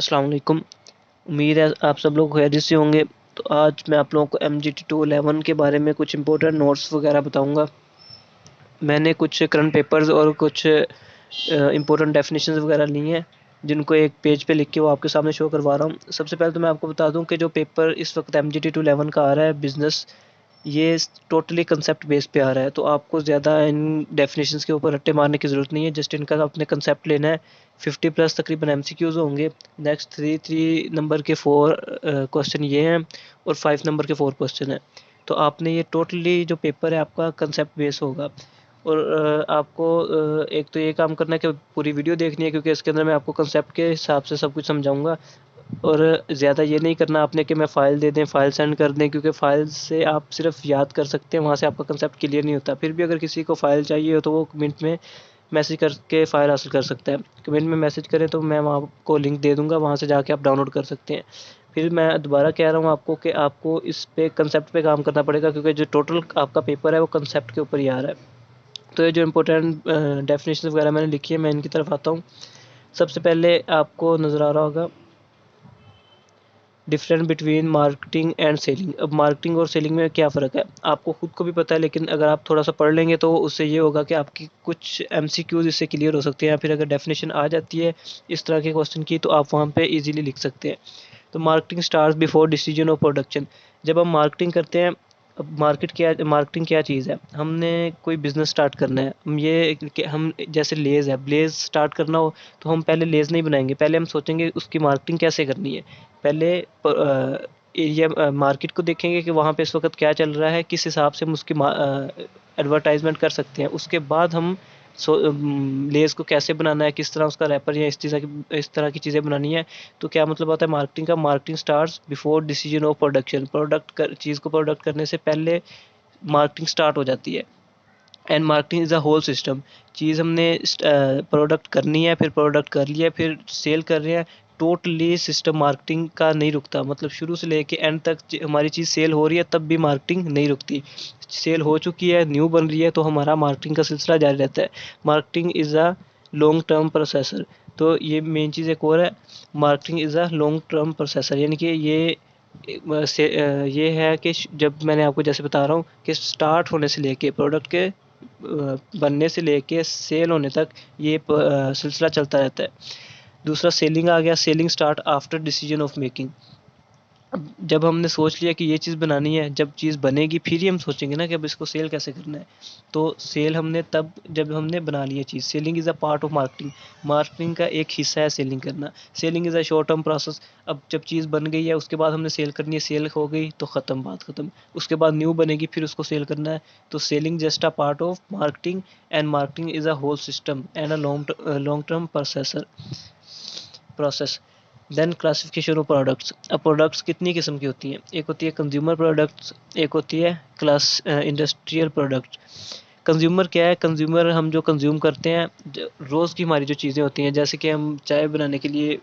अस्सलाम वालेकुम। उम्मीद है आप सब लोग खैरियत से होंगे। तो आज मैं आप लोगों को MGT211 के बारे में कुछ इंपॉर्टेंट नोट्स वगैरह बताऊंगा। मैंने कुछ करंट पेपर्स और कुछ इंपॉर्टेंट डेफिनेशंस वगैरह ली हैं, जिनको एक पेज पे लिख के वो आपके सामने शो करवा रहा हूँ। सबसे पहले तो मैं आपको बता दूं कि जो पेपर इस वक्त MGT211 का आ रहा है बिजनेस, ये टोटली कंसेप्ट बेस पे आ रहा है। तो आपको ज़्यादा इन डेफिनेशंस के ऊपर रट्टे मारने की ज़रूरत नहीं है। जस्ट इनका आपने कंसेप्ट लेना है। 50 प्लस तकरीबन MCQs होंगे। नेक्स्ट थ्री नंबर के 4 क्वेश्चन ये हैं और 5 नंबर के 4 क्वेश्चन हैं। तो आपने ये टोटली जो पेपर है आपका कंसेप्ट बेस होगा। और आपको एक तो ये काम करना है कि पूरी वीडियो देखनी है, क्योंकि इसके अंदर मैं आपको कंसेप्ट के हिसाब से सब कुछ समझाऊंगा। और ज़्यादा ये नहीं करना आपने कि मैं फ़ाइल दे दें, फ़ाइल सेंड कर दें, क्योंकि फ़ाइल से आप सिर्फ याद कर सकते हैं, वहाँ से आपका कंसेप्ट क्लियर नहीं होता। फिर भी अगर किसी को फ़ाइल चाहिए हो तो वो कमेंट में मैसेज करके फ़ाइल हासिल कर सकता है। कमेंट में मैसेज करें तो मैं वहाँ आपको लिंक दे दूँगा, वहाँ से जाके आप डाउनलोड कर सकते हैं। फिर मैं दोबारा कह रहा हूँ आपको कि आपको इस पे कंसेप्ट पे काम करना पड़ेगा, क्योंकि जो टोटल आपका पेपर है वो कंसेप्ट के ऊपर ही आ रहा है। तो ये जो इम्पोर्टेंट डेफिनेशन वगैरह मैंने लिखी है, मैं इनकी तरफ आता हूँ। सबसे पहले आपको नज़र आ रहा होगा difference between marketing and selling. अब मार्केटिंग और सेलिंग में क्या फ़र्क है आपको खुद को भी पता है, लेकिन अगर आप थोड़ा सा पढ़ लेंगे तो उससे ये होगा कि आपकी कुछ MCQs इससे क्लियर हो सकते हैं, या फिर अगर डेफिनेशन आ जाती है इस तरह के क्वेश्चन की तो आप वहाँ पे इजीली लिख सकते हैं। तो marketing start before decision of production. जब हम मार्केटिंग करते हैं, अब मार्केटिंग क्या चीज़ है। हमने कोई बिज़नेस स्टार्ट करना है, हम जैसे लेज़ है, ब्लेज़ स्टार्ट करना हो तो हम पहले लेज़ नहीं बनाएंगे, पहले हम सोचेंगे उसकी मार्केटिंग कैसे करनी है। पहले एरिया मार्केट को देखेंगे कि वहाँ पे इस वक्त क्या चल रहा है, किस हिसाब से हम उसकी एडवर्टाइजमेंट कर सकते हैं। उसके बाद हम लेज़ को कैसे बनाना है, किस तरह उसका रैपर या इस तरह की चीज़ें बनानी है। तो क्या मतलब होता है मार्केटिंग का, marketing starts before decision of production. चीज़ को प्रोडक्ट करने से पहले मार्केटिंग स्टार्ट हो जाती है। And marketing is a whole system. चीज़ हमने प्रोडक्ट करनी है, फिर प्रोडक्ट कर लिया, फिर सेल कर रहे हैं। टोटली सिस्टम मार्केटिंग का नहीं रुकता, मतलब शुरू से लेके एंड तक हमारी चीज़ सेल हो रही है तब भी मार्केटिंग नहीं रुकती। सेल हो चुकी है, न्यू बन रही है, तो हमारा मार्केटिंग का सिलसिला जारी रहता है। Marketing is a long term processor. तो ये मेन चीज़ एक और है, marketing is a long term processor, यानी कि ये है कि जब मैंने आपको जैसे बता रहा हूँ कि स्टार्ट होने से लेके प्रोडक्ट के बनने से लेके सेल होने तक ये सिलसिला चलता रहता है। दूसरा सेलिंग आ गया। Selling start after decision of making. अब जब हमने सोच लिया कि ये चीज़ बनानी है, जब चीज़ बनेगी फिर ही हम सोचेंगे ना कि अब इसको सेल कैसे करना है। तो सेल हमने तब जब हमने बना लिया चीज़। Selling is a part of marketing. Marketing का एक हिस्सा है सेलिंग करना। Selling is a short term process. अब जब चीज़ बन गई है उसके बाद हमने सेल करनी है, सेल हो गई तो ख़त्म, बात ख़त्म। उसके बाद न्यू बनेगी, फिर उसको सेल करना है। तो selling just a part of marketing and marketing is a whole system and a long term process. Then classification of products. अब प्रोडक्ट्स कितनी किस्म की होती हैं। एक होती है कंज्यूमर प्रोडक्ट्स, एक होती है इंडस्ट्रियल प्रोडक्ट। कंज्यूमर क्या है, कंज्यूमर हम जो कंज्यूम करते हैं, रोज़ की हमारी जो चीज़ें होती हैं, जैसे कि हम चाय बनाने के लिए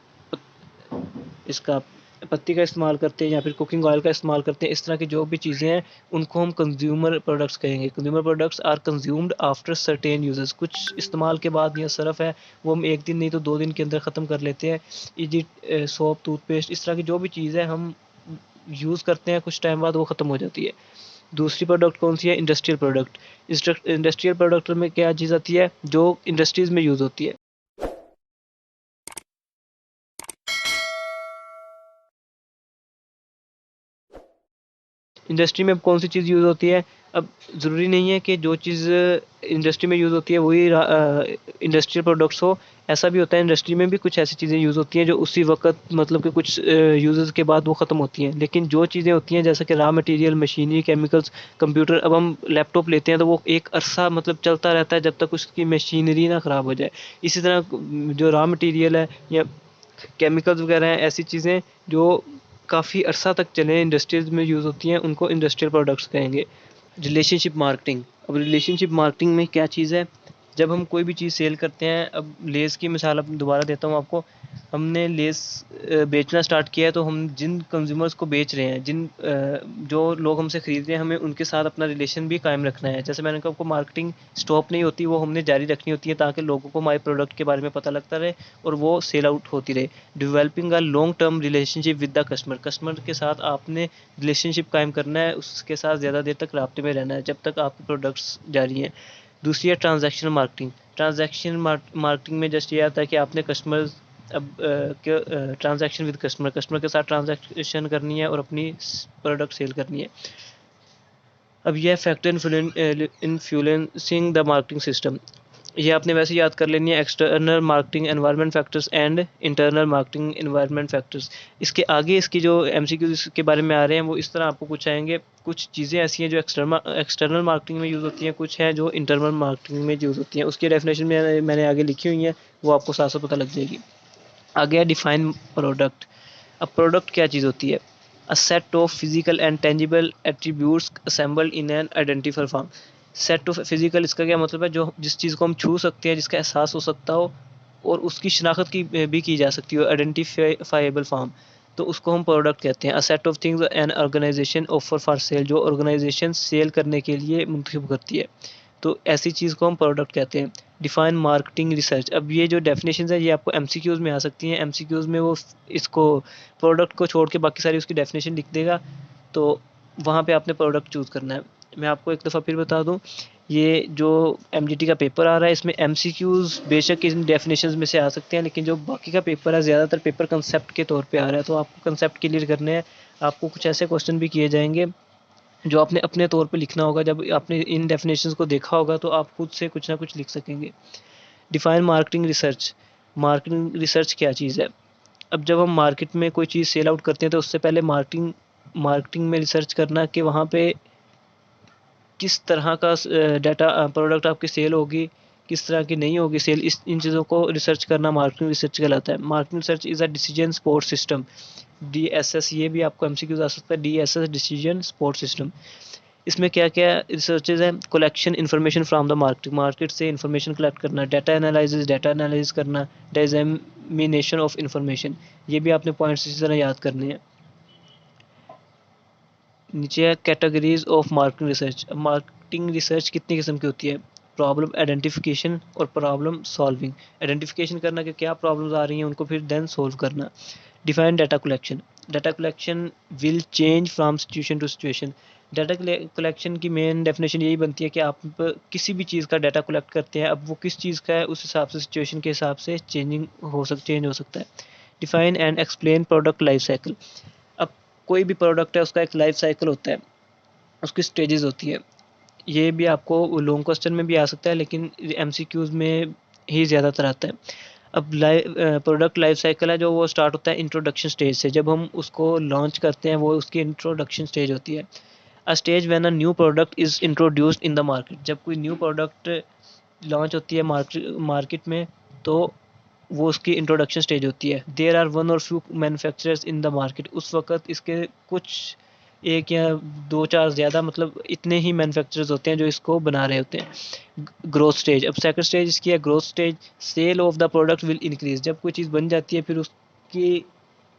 इसका पत्ती का इस्तेमाल करते हैं या फिर कुकिंग ऑयल का इस्तेमाल करते हैं। इस तरह की जो भी चीज़ें हैं उनको हम कंज्यूमर प्रोडक्ट्स कहेंगे। Consumer products are consumed after certain usages. कुछ इस्तेमाल के बाद, या सरफ है वो हम एक दिन नहीं तो 2 दिन के अंदर ख़त्म कर लेते हैं। इजी सोप, टूथपेस्ट, इस तरह की जो भी चीज़ है हम यूज़ करते हैं, कुछ टाइम बाद वो ख़त्म हो जाती है। दूसरी प्रोडक्ट कौन सी है, इंडस्ट्रियल प्रोडक्ट। इंडस्ट्रियल प्रोडक्ट में क्या चीज़ आती है, जो इंडस्ट्रीज़ में यूज़ होती है। इंडस्ट्री में कौन सी चीज़ यूज़ होती है। अब ज़रूरी नहीं है कि जो चीज़ इंडस्ट्री में यूज़ होती है वही इंडस्ट्रियल प्रोडक्ट्स हो। ऐसा भी होता है इंडस्ट्री में भी कुछ ऐसी चीज़ें यूज़ होती हैं जो उसी वक्त, मतलब कि कुछ यूजेस के बाद वो ख़त्म होती हैं। लेकिन जो चीज़ें होती हैं जैसे कि raw material, machinery, chemicals, computer. अब हम लैपटॉप लेते हैं तो वो एक अरसा मतलब चलता रहता है जब तक उसकी मशीनरी ना ख़राब हो जाए। इसी तरह जो रॉ मटेरियल है या केमिकल्स वगैरह हैं, ऐसी चीज़ें जो काफ़ी अरसा तक चले, इंडस्ट्रीज़ में यूज़ होती हैं, उनको इंडस्ट्रियल प्रोडक्ट्स कहेंगे। Relationship marketing. अब रिलेशनशिप मार्केटिंग में क्या चीज़ है, जब हम कोई भी चीज़ सेल करते हैं, अब लेस की मिसाल अब दोबारा देता हूँ आपको, हमने लेस बेचना स्टार्ट किया है, तो हम जिन कंज्यूमर्स को बेच रहे हैं, जो लोग हमसे खरीद रहे हैं, हमें उनके साथ अपना रिलेशन भी कायम रखना है। जैसे मैंने कहा आपको, मार्केटिंग स्टॉप नहीं होती, वो हमने जारी रखनी होती है ताकि लोगों को हमारे प्रोडक्ट के बारे में पता लगता रहे और वो सेल आउट होती रहे। Developing a long term relationship with the customer, customer के साथ आपने रिलेशनशिप कायम करना है, उसके साथ ज़्यादा देर तक राब्ते में रहना है जब तक आपके प्रोडक्ट्स जारी हैं। दूसरी है ट्रांजैक्शनल मार्केटिंग। ट्रांजैक्शन मार्केटिंग में जस्ट ये आता है कि आपने कस्टमर अब ट्रांजैक्शन विद कस्टमर, कस्टमर के साथ ट्रांजैक्शन करनी है और अपनी प्रोडक्ट सेल करनी है। अब यह factor influencing the marketing system, ये आपने वैसे याद कर लेनी है, external marketing environment factors and internal marketing environment factors. इसके आगे इसकी जो एमसीक्यूज के बारे में आ रहे हैं वो इस तरह आपको कुछ आएंगे। कुछ चीज़ें ऐसी हैं जो एक्सटर्नल मार्केटिंग में यूज़ होती हैं, कुछ हैं जो इंटरनल मार्केटिंग में यूज़ होती हैं। उसकी डेफिनेशन मैंने आगे लिखी हुई है, वो आपको साथ साथ पता लग जाएगी। आगे है डिफाइन प्रोडक्ट। अब प्रोडक्ट क्या चीज़ होती है? अ set of physical and tangible attributes assembled in an identifier form. Set of physical, इसका क्या मतलब है? जो जिस चीज़ को हम छू सकते हैं, जिसका एहसास हो सकता हो और उसकी शिनाख्त की भी की जा सकती हो, आइडेंटिफाइबल फॉर्म, तो उसको हम प्रोडक्ट कहते हैं। A set of things an organisation offer for sale, जो ऑर्गेनाइजेशन सेल करने के लिए मुंतखब करती है, तो ऐसी चीज़ को हम प्रोडक्ट कहते हैं। Define marketing research. अब ये जो डेफिनेशन है ये आपको एमसीक्यूज़ में आ सकती हैं। एमसीक्यूज़ में वो इसको प्रोडक्ट को छोड़ के बाकी सारी उसकी डेफिनेशन लिख देगा, तो वहाँ पे आपने प्रोडक्ट चूज़ करना है। मैं आपको एक दफ़ा फिर बता दूँ, ये जो एमजीटी का पेपर आ रहा है इसमें एमसीक्यूज़ बेशक इन डेफिनेशंस में से आ सकते हैं, लेकिन जो बाकी का पेपर है ज़्यादातर पेपर कंसेप्ट के तौर पे आ रहा है, तो आपको कंसेप्ट क्लियर करने हैं। आपको कुछ ऐसे क्वेश्चन भी किए जाएंगे जो आपने अपने तौर पे लिखना होगा। जब आपने इन डेफिनेशंस को देखा होगा तो आप खुद से कुछ ना कुछ लिख सकेंगे। Define marketing research. Marketing research क्या चीज़ है? अब जब हम मार्केट में कोई चीज़ सेल आउट करते हैं तो उससे पहले मार्केटिंग मार्केटिंग में रिसर्च करना कि वहाँ पे किस तरह का डाटा प्रोडक्ट आपकी सेल होगी, किस तरह की नहीं होगी सेल, इस इन चीज़ों को रिसर्च करना मार्केटिंग रिसर्च कहलाता है। Marketing research is a decision support system, DSS, ये भी आपको एमसीक्यूज आ सकता है, डीएसएस डिसीजन सपोर्ट सिस्टम। इसमें क्या क्या रिसर्चेज हैं? Collection information from the market, market से इन्फॉर्मेशन कलेक्ट करना, डाटा एनालिसिस करना, डिसएमिनेशन ऑफ इन्फॉर्मेशन, ये भी आपने पॉइंट्स इसी तरह याद करने हैं। नीचे है categories of marketing research. Marketing research कितनी किस्म की होती है? प्रॉब्लम आइडेंटिफिकेशन और प्रॉब्लम सॉल्विंग। आइडेंटिफिकेशन करना कि क्या प्रॉब्लम्स आ रही हैं, उनको फिर देन सोल्व करना। Define data collection. Data collection will change from situation to situation. Data collection की मेन डेफिनेशन यही बनती है कि आप किसी भी चीज़ का डाटा कलेक्ट करते हैं, अब वो किस चीज़ का है उस हिसाब से, सिचुएशन के हिसाब से चेंज हो सकता है। Define and explain product life cycle. अब कोई भी प्रोडक्ट है उसका एक लाइफ साइकिल होता है, उसकी स्टेजेस होती है। ये भी आपको लॉन्ग क्वेश्चन में भी आ सकता है, लेकिन एमसीक्यूज में ही ज़्यादातर आता है। अब प्रोडक्ट लाइफ साइकिल है जो वो स्टार्ट होता है इंट्रोडक्शन स्टेज से। जब हम उसको लॉन्च करते हैं वो उसकी इंट्रोडक्शन स्टेज होती है। अ stage when a new product is introduced in the market. जब कोई न्यू प्रोडक्ट लॉन्च होती है मार्केट में, तो वो उसकी इंट्रोडक्शन स्टेज होती है। देयर आर वन और few manufacturers in the market. उस वक्त इसके कुछ एक या दो चार ज़्यादा, मतलब इतने ही मैन्युफैक्चरर्स होते हैं जो इसको बना रहे होते हैं। Growth stage. अब सेकंड स्टेज इसकी है growth stage. Sale of the product will increase. जब कोई चीज़ बन जाती है फिर उसकी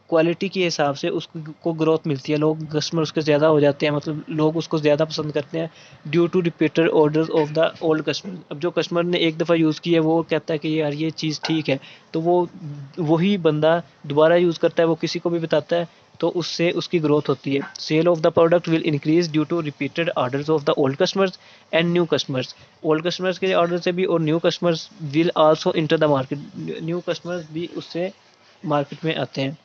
क्वालिटी के हिसाब से उसको ग्रोथ मिलती है, लोग कस्टमर उसके ज़्यादा हो जाते हैं, मतलब लोग उसको ज़्यादा पसंद करते हैं due to repeated orders of the old customer. अब जो कस्टमर ने एक दफ़ा यूज़ की है वो कहता है कि यार ये चीज़ ठीक है, तो वो वही बंदा दोबारा यूज़ करता है, वो किसी को भी बताता है, तो उससे उसकी ग्रोथ होती है। Sale of the product will increase due to repeated orders of the old customers and new customers. Old customers के ऑर्डर से भी और new customers will also enter the market. New customers भी उससे मार्केट में आते हैं।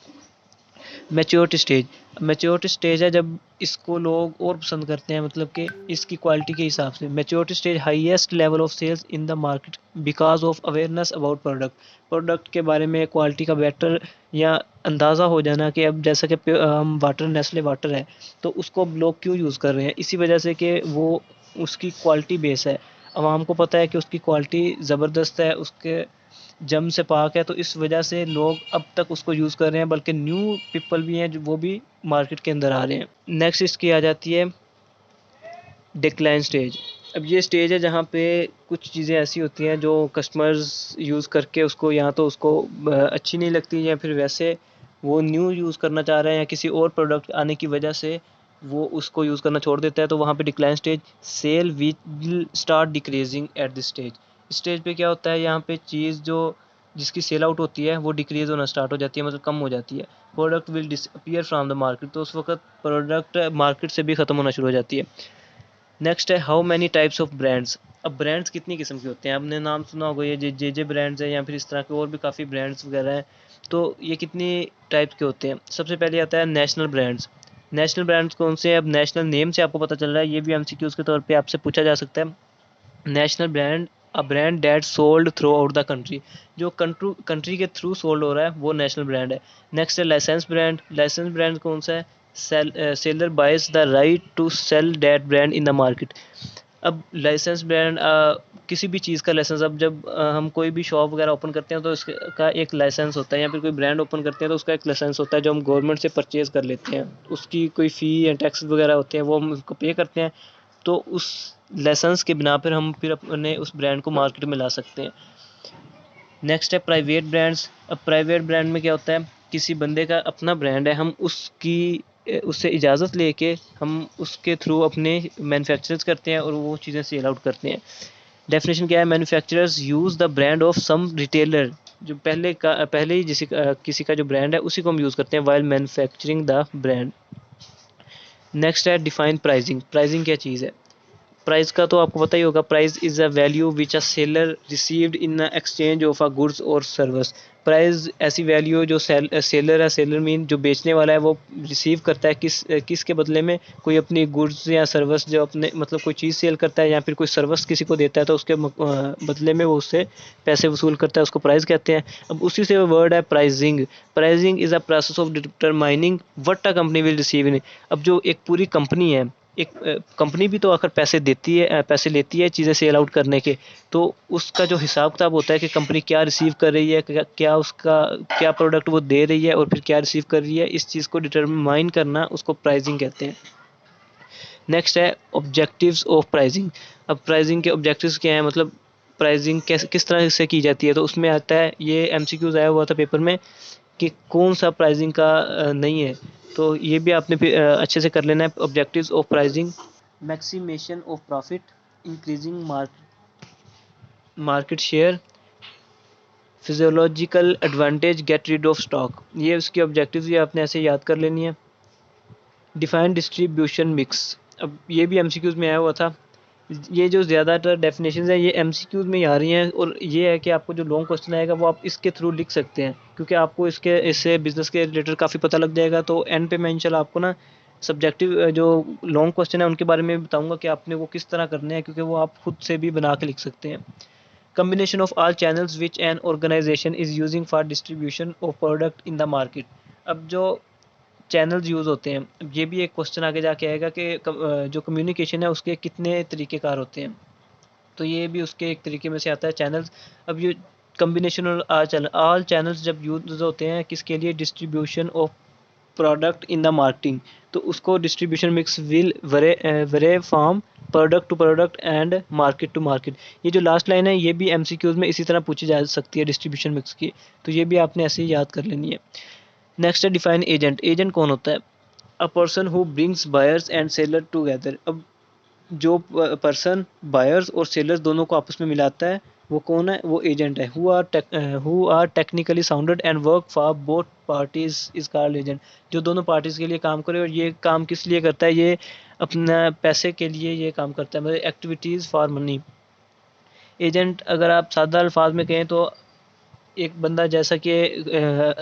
Maturity stage. मैच्योरिटी स्टेज है जब इसको लोग और पसंद करते हैं, मतलब कि इसकी क्वालिटी के हिसाब से। Maturity stage highest level of sales in the market because of awareness about product. Product के बारे में क्वालिटी का बेटर या अंदाज़ा हो जाना कि अब जैसा कि हम वाटर, नेस्ले वाटर है, तो उसको अब लोग क्यों यूज़ कर रहे हैं, इसी वजह से कि वो उसकी क्वालिटी बेस है। आवाम को पता है कि उसकी क्वालिटी ज़बरदस्त है, उसके जम से पाक है, तो इस वजह से लोग अब तक उसको यूज़ कर रहे हैं, बल्कि न्यू पीपल भी हैं जो वो भी मार्केट के अंदर आ रहे हैं। नेक्स्ट इसकी आ जाती है डिक्लाइन स्टेज। अब ये स्टेज है जहाँ पे कुछ चीज़ें ऐसी होती हैं जो कस्टमर्स यूज़ करके उसको या तो उसको अच्छी नहीं लगती, या फिर वैसे वो न्यू यूज़ करना चाह रहे हैं, या किसी और प्रोडक्ट आने की वजह से वो उसको यूज़ करना छोड़ देता है, तो वहाँ पे decline stage, sale will start decreasing at this stage. Stage पे क्या होता है, यहाँ पे चीज़ जो जिसकी सेल आउट होती है वो डिक्रीज होना स्टार्ट हो जाती है, मतलब कम हो जाती है। Product will disappear from the market, तो उस वक्त प्रोडक्ट मार्केट से भी ख़त्म होना शुरू हो जाती है। नेक्स्ट है how many types of brands. अब ब्रांड्स कितनी किस्म के होते हैं, आपने नाम सुना होगा, ये जे ब्रांड्स है या फिर इस तरह के और भी काफ़ी ब्रांड्स वगैरह हैं। तो ये कितनी टाइप के होते हैं। सबसे पहले आता है नेशनल ब्रांड्स। नेशनल ब्रांड्स कौन से हैं, अब नेशनल नेम से आपको पता चल रहा है, ये भी एमसीक्यूज के तौर पे आपसे पूछा जा सकता है। National brand, a brand that sold throughout the country, जो कंट्री के थ्रू सोल्ड हो रहा है वो नेशनल ब्रांड है। नेक्स्ट है लाइसेंस ब्रांड। लाइसेंस ब्रांड कौन सा है, seller buys the right to sell that brand in the market. अब लाइसेंस ब्रांड किसी भी चीज़ का लाइसेंस, अब जब हम कोई भी शॉप वगैरह ओपन करते हैं तो इसका एक लाइसेंस होता है, या फिर कोई ब्रांड ओपन करते हैं तो उसका एक लाइसेंस होता है जो हम गवर्नमेंट से परचेज़ कर लेते हैं। उसकी कोई फ़ी या टैक्स वगैरह होते हैं वो हम उसको पे करते हैं, तो उस लाइसेंस के बिना पर हम फिर अपने उस ब्रांड को मार्केट में ला सकते हैं। नेक्स्ट है प्राइवेट ब्रांड्स। अब प्राइवेट ब्रांड में क्या होता है, किसी बंदे का अपना ब्रांड है, हम उससे इजाज़त लेके हम उसके थ्रू अपने मैन्युफैक्चरर्स करते हैं और वो चीज़ें सेल आउट करते हैं। डेफिनेशन क्या है, manufacturers use the brand of some retailer, जो पहले ही किसी का जो ब्रांड है उसी को हम यूज़ करते हैं while manufacturing the brand. Next है डिफाइन प्राइसिंग। प्राइसिंग क्या चीज़ है, प्राइस का तो आपको पता ही होगा, price is a value which a seller received in exchange of a goods और सर्विस। प्राइस ऐसी वैल्यू जो सेलर है, सेलर मीन जो बेचने वाला है, वो रिसीव करता है किस के बदले में, कोई अपनी गुड्स या सर्विस, जो अपने मतलब कोई चीज़ सेल करता है या फिर कोई सर्विस किसी को देता है तो उसके बदले में वो उससे पैसे वसूल करता है, उसको प्राइस कहते हैं। अब उसी से वर्ड है pricing. Pricing is a process of determining what a company will receive in. अब जो एक पूरी कंपनी है, एक कंपनी भी तो आकर पैसे देती है, पैसे लेती है चीज़ें सेल आउट करने के, तो उसका जो हिसाब किताब होता है कि कंपनी क्या रिसीव कर रही है, क्या प्रोडक्ट वो दे रही है और फिर क्या रिसीव कर रही है, इस चीज़ को डिटरमाइन करना उसको प्राइसिंग कहते हैं। नेक्स्ट है ऑब्जेक्टिव्स ऑफ प्राइसिंग। अब प्राइसिंग के ऑब्जेक्टिव्स क्या हैं, मतलब प्राइसिंग किस तरह से की जाती है, तो उसमें आता है, ये एमसीक्यूज आया हुआ था पेपर में कि कौन सा प्राइसिंग का नहीं है, तो ये भी आपने अच्छे से कर लेना है। Objectives of pricing, maximisation of profit, increasing market share, physiological advantage, get rid of stock, ये उसकी ऑब्जेक्टिव्स ये आपने ऐसे याद कर लेनी है। डिफाइन डिस्ट्रीब्यूशन मिक्स, अब ये भी एमसीक्यूज में आया हुआ था। ये जो ज़्यादातर डेफिनेशंस हैं ये एमसीक्यूज में ही आ रही हैं, और ये है कि आपको जो लॉन्ग क्वेश्चन आएगा वो आप इसके थ्रू लिख सकते हैं, क्योंकि आपको इससे बिजनेस के रिलेटेड काफ़ी पता लग जाएगा। तो एंड पे मैं इंशाल्लाह आपको ना सब्जेक्टिव जो लॉन्ग क्वेश्चन है उनके बारे में बताऊंगा कि आपने वो किस तरह करने हैं, क्योंकि वो आप खुद से भी बना के लिख सकते हैं। Combination of all channels which an organisation is using for distribution of product in the market. अब जो चैनल्स यूज़ होते हैं, ये भी एक क्वेश्चन आगे जाके आएगा कि जो कम्युनिकेशन है उसके कितने तरीक़ेकार होते हैं, तो ये भी उसके एक तरीके में से आता है चैनल्स। अब ये कम्बिनेशन और ऑल चैनल्स जब यूज़ होते हैं किसके लिए, distribution of product in the marketing, तो उसको distribution mix will vary from product to product and market to market. ये जो लास्ट लाइन है ये भी एमसीक्यूज में इसी तरह पूछी जा सकती है डिस्ट्रीब्यूशन मिक्स की, तो ये भी आपने ऐसे ही याद कर लेनी है। नेक्स्ट है डिफाइन एजेंट। एजेंट कौन होता है, a person who brings buyers and seller together. अब जो पर्सन बायर्स और सेलर्स दोनों को आपस में मिलाता है वो कौन है, वो एजेंट है। Who are technically sounded and work for both parties is called agent. जो दोनों पार्टीज के लिए काम करे, और ये काम किस लिए करता है, ये अपना पैसे के लिए ये काम करता है, मतलब एक्टिविटीज़ फॉर मनी। एजेंट अगर आप सादा अल्फाज में कहें तो एक बंदा, जैसा कि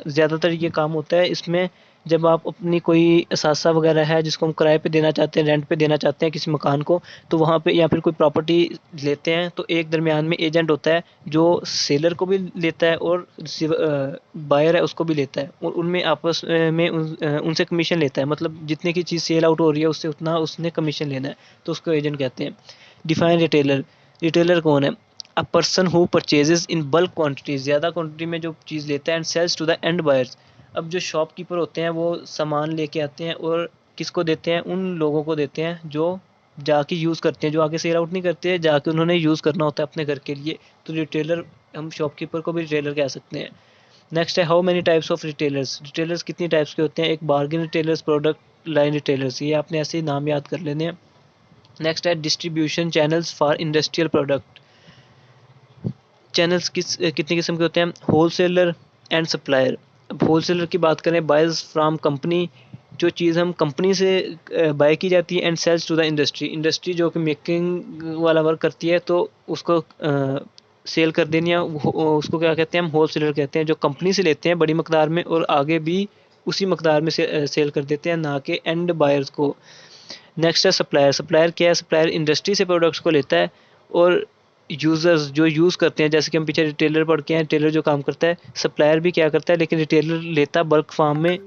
ज़्यादातर ये काम होता है इसमें, जब आप अपनी कोई असासा वगैरह है जिसको हम किराए पे देना चाहते हैं, रेंट पे देना चाहते हैं किसी मकान को, तो वहाँ पे या फिर कोई प्रॉपर्टी लेते हैं, तो एक दरमियान में एजेंट होता है जो सेलर को भी लेता है और बायर है उसको भी लेता है, और उनमें आपस में उनसे कमीशन लेता है, मतलब जितने की चीज़ सेल आउट हो रही है उससे उतना उसने कमीशन लेना है, तो उसको एजेंट कहते हैं। Define retailer. रिटेलर कौन है, a person who purchases in bulk quantity, ज़्यादा क्वांटिटी में जो चीज़ लेता है, and sells to the end buyers. अब जो शॉपकीपर होते हैं वो सामान लेके आते हैं और किसको देते हैं, उन लोगों को देते हैं जो जाके यूज़ करते हैं, जो आगे सेल आउट नहीं करते, जाके उन्होंने यूज़ करना होता है अपने घर के लिए, तो रिटेलर, हम शॉपकीपर को भी रिटेलर कह सकते हैं। नेक्स्ट है how many types of retailers, retailers कितनी टाइप्स के होते हैं? एक bargain retailers, product line retailers, ये आपने ऐसे ही नाम याद कर लेने हैं। नेक्स्ट है distribution channels for industrial product, channels कितने किस्म के होते हैं? Wholesaler and supplier. अब होलसेलर की बात करें, बायर्स फ्रॉम कंपनी, जो चीज़ हम कंपनी से बाय की जाती है, and sells to the industry, industry जो कि मेकिंग वाला वर्क करती है तो उसको सेल कर देनी है, उसको क्या कहते हैं? हम होलसेलर कहते हैं, जो कंपनी से लेते हैं बड़ी मकदार में और आगे भी उसी मकदार में सेल कर देते हैं, ना कि एंड बायर्स को। नेक्स्ट है सप्लायर, सप्लायर क्या है? सप्लायर इंडस्ट्री से प्रोडक्ट्स को लेता है और यूज़र्स जो यूज़ करते हैं, जैसे कि हम पीछे रिटेलर पढ़ के हैं, रिटेलर जो काम करता है, सप्लायर भी क्या करता है, लेकिन रिटेलर लेता है बल्क फॉर्म में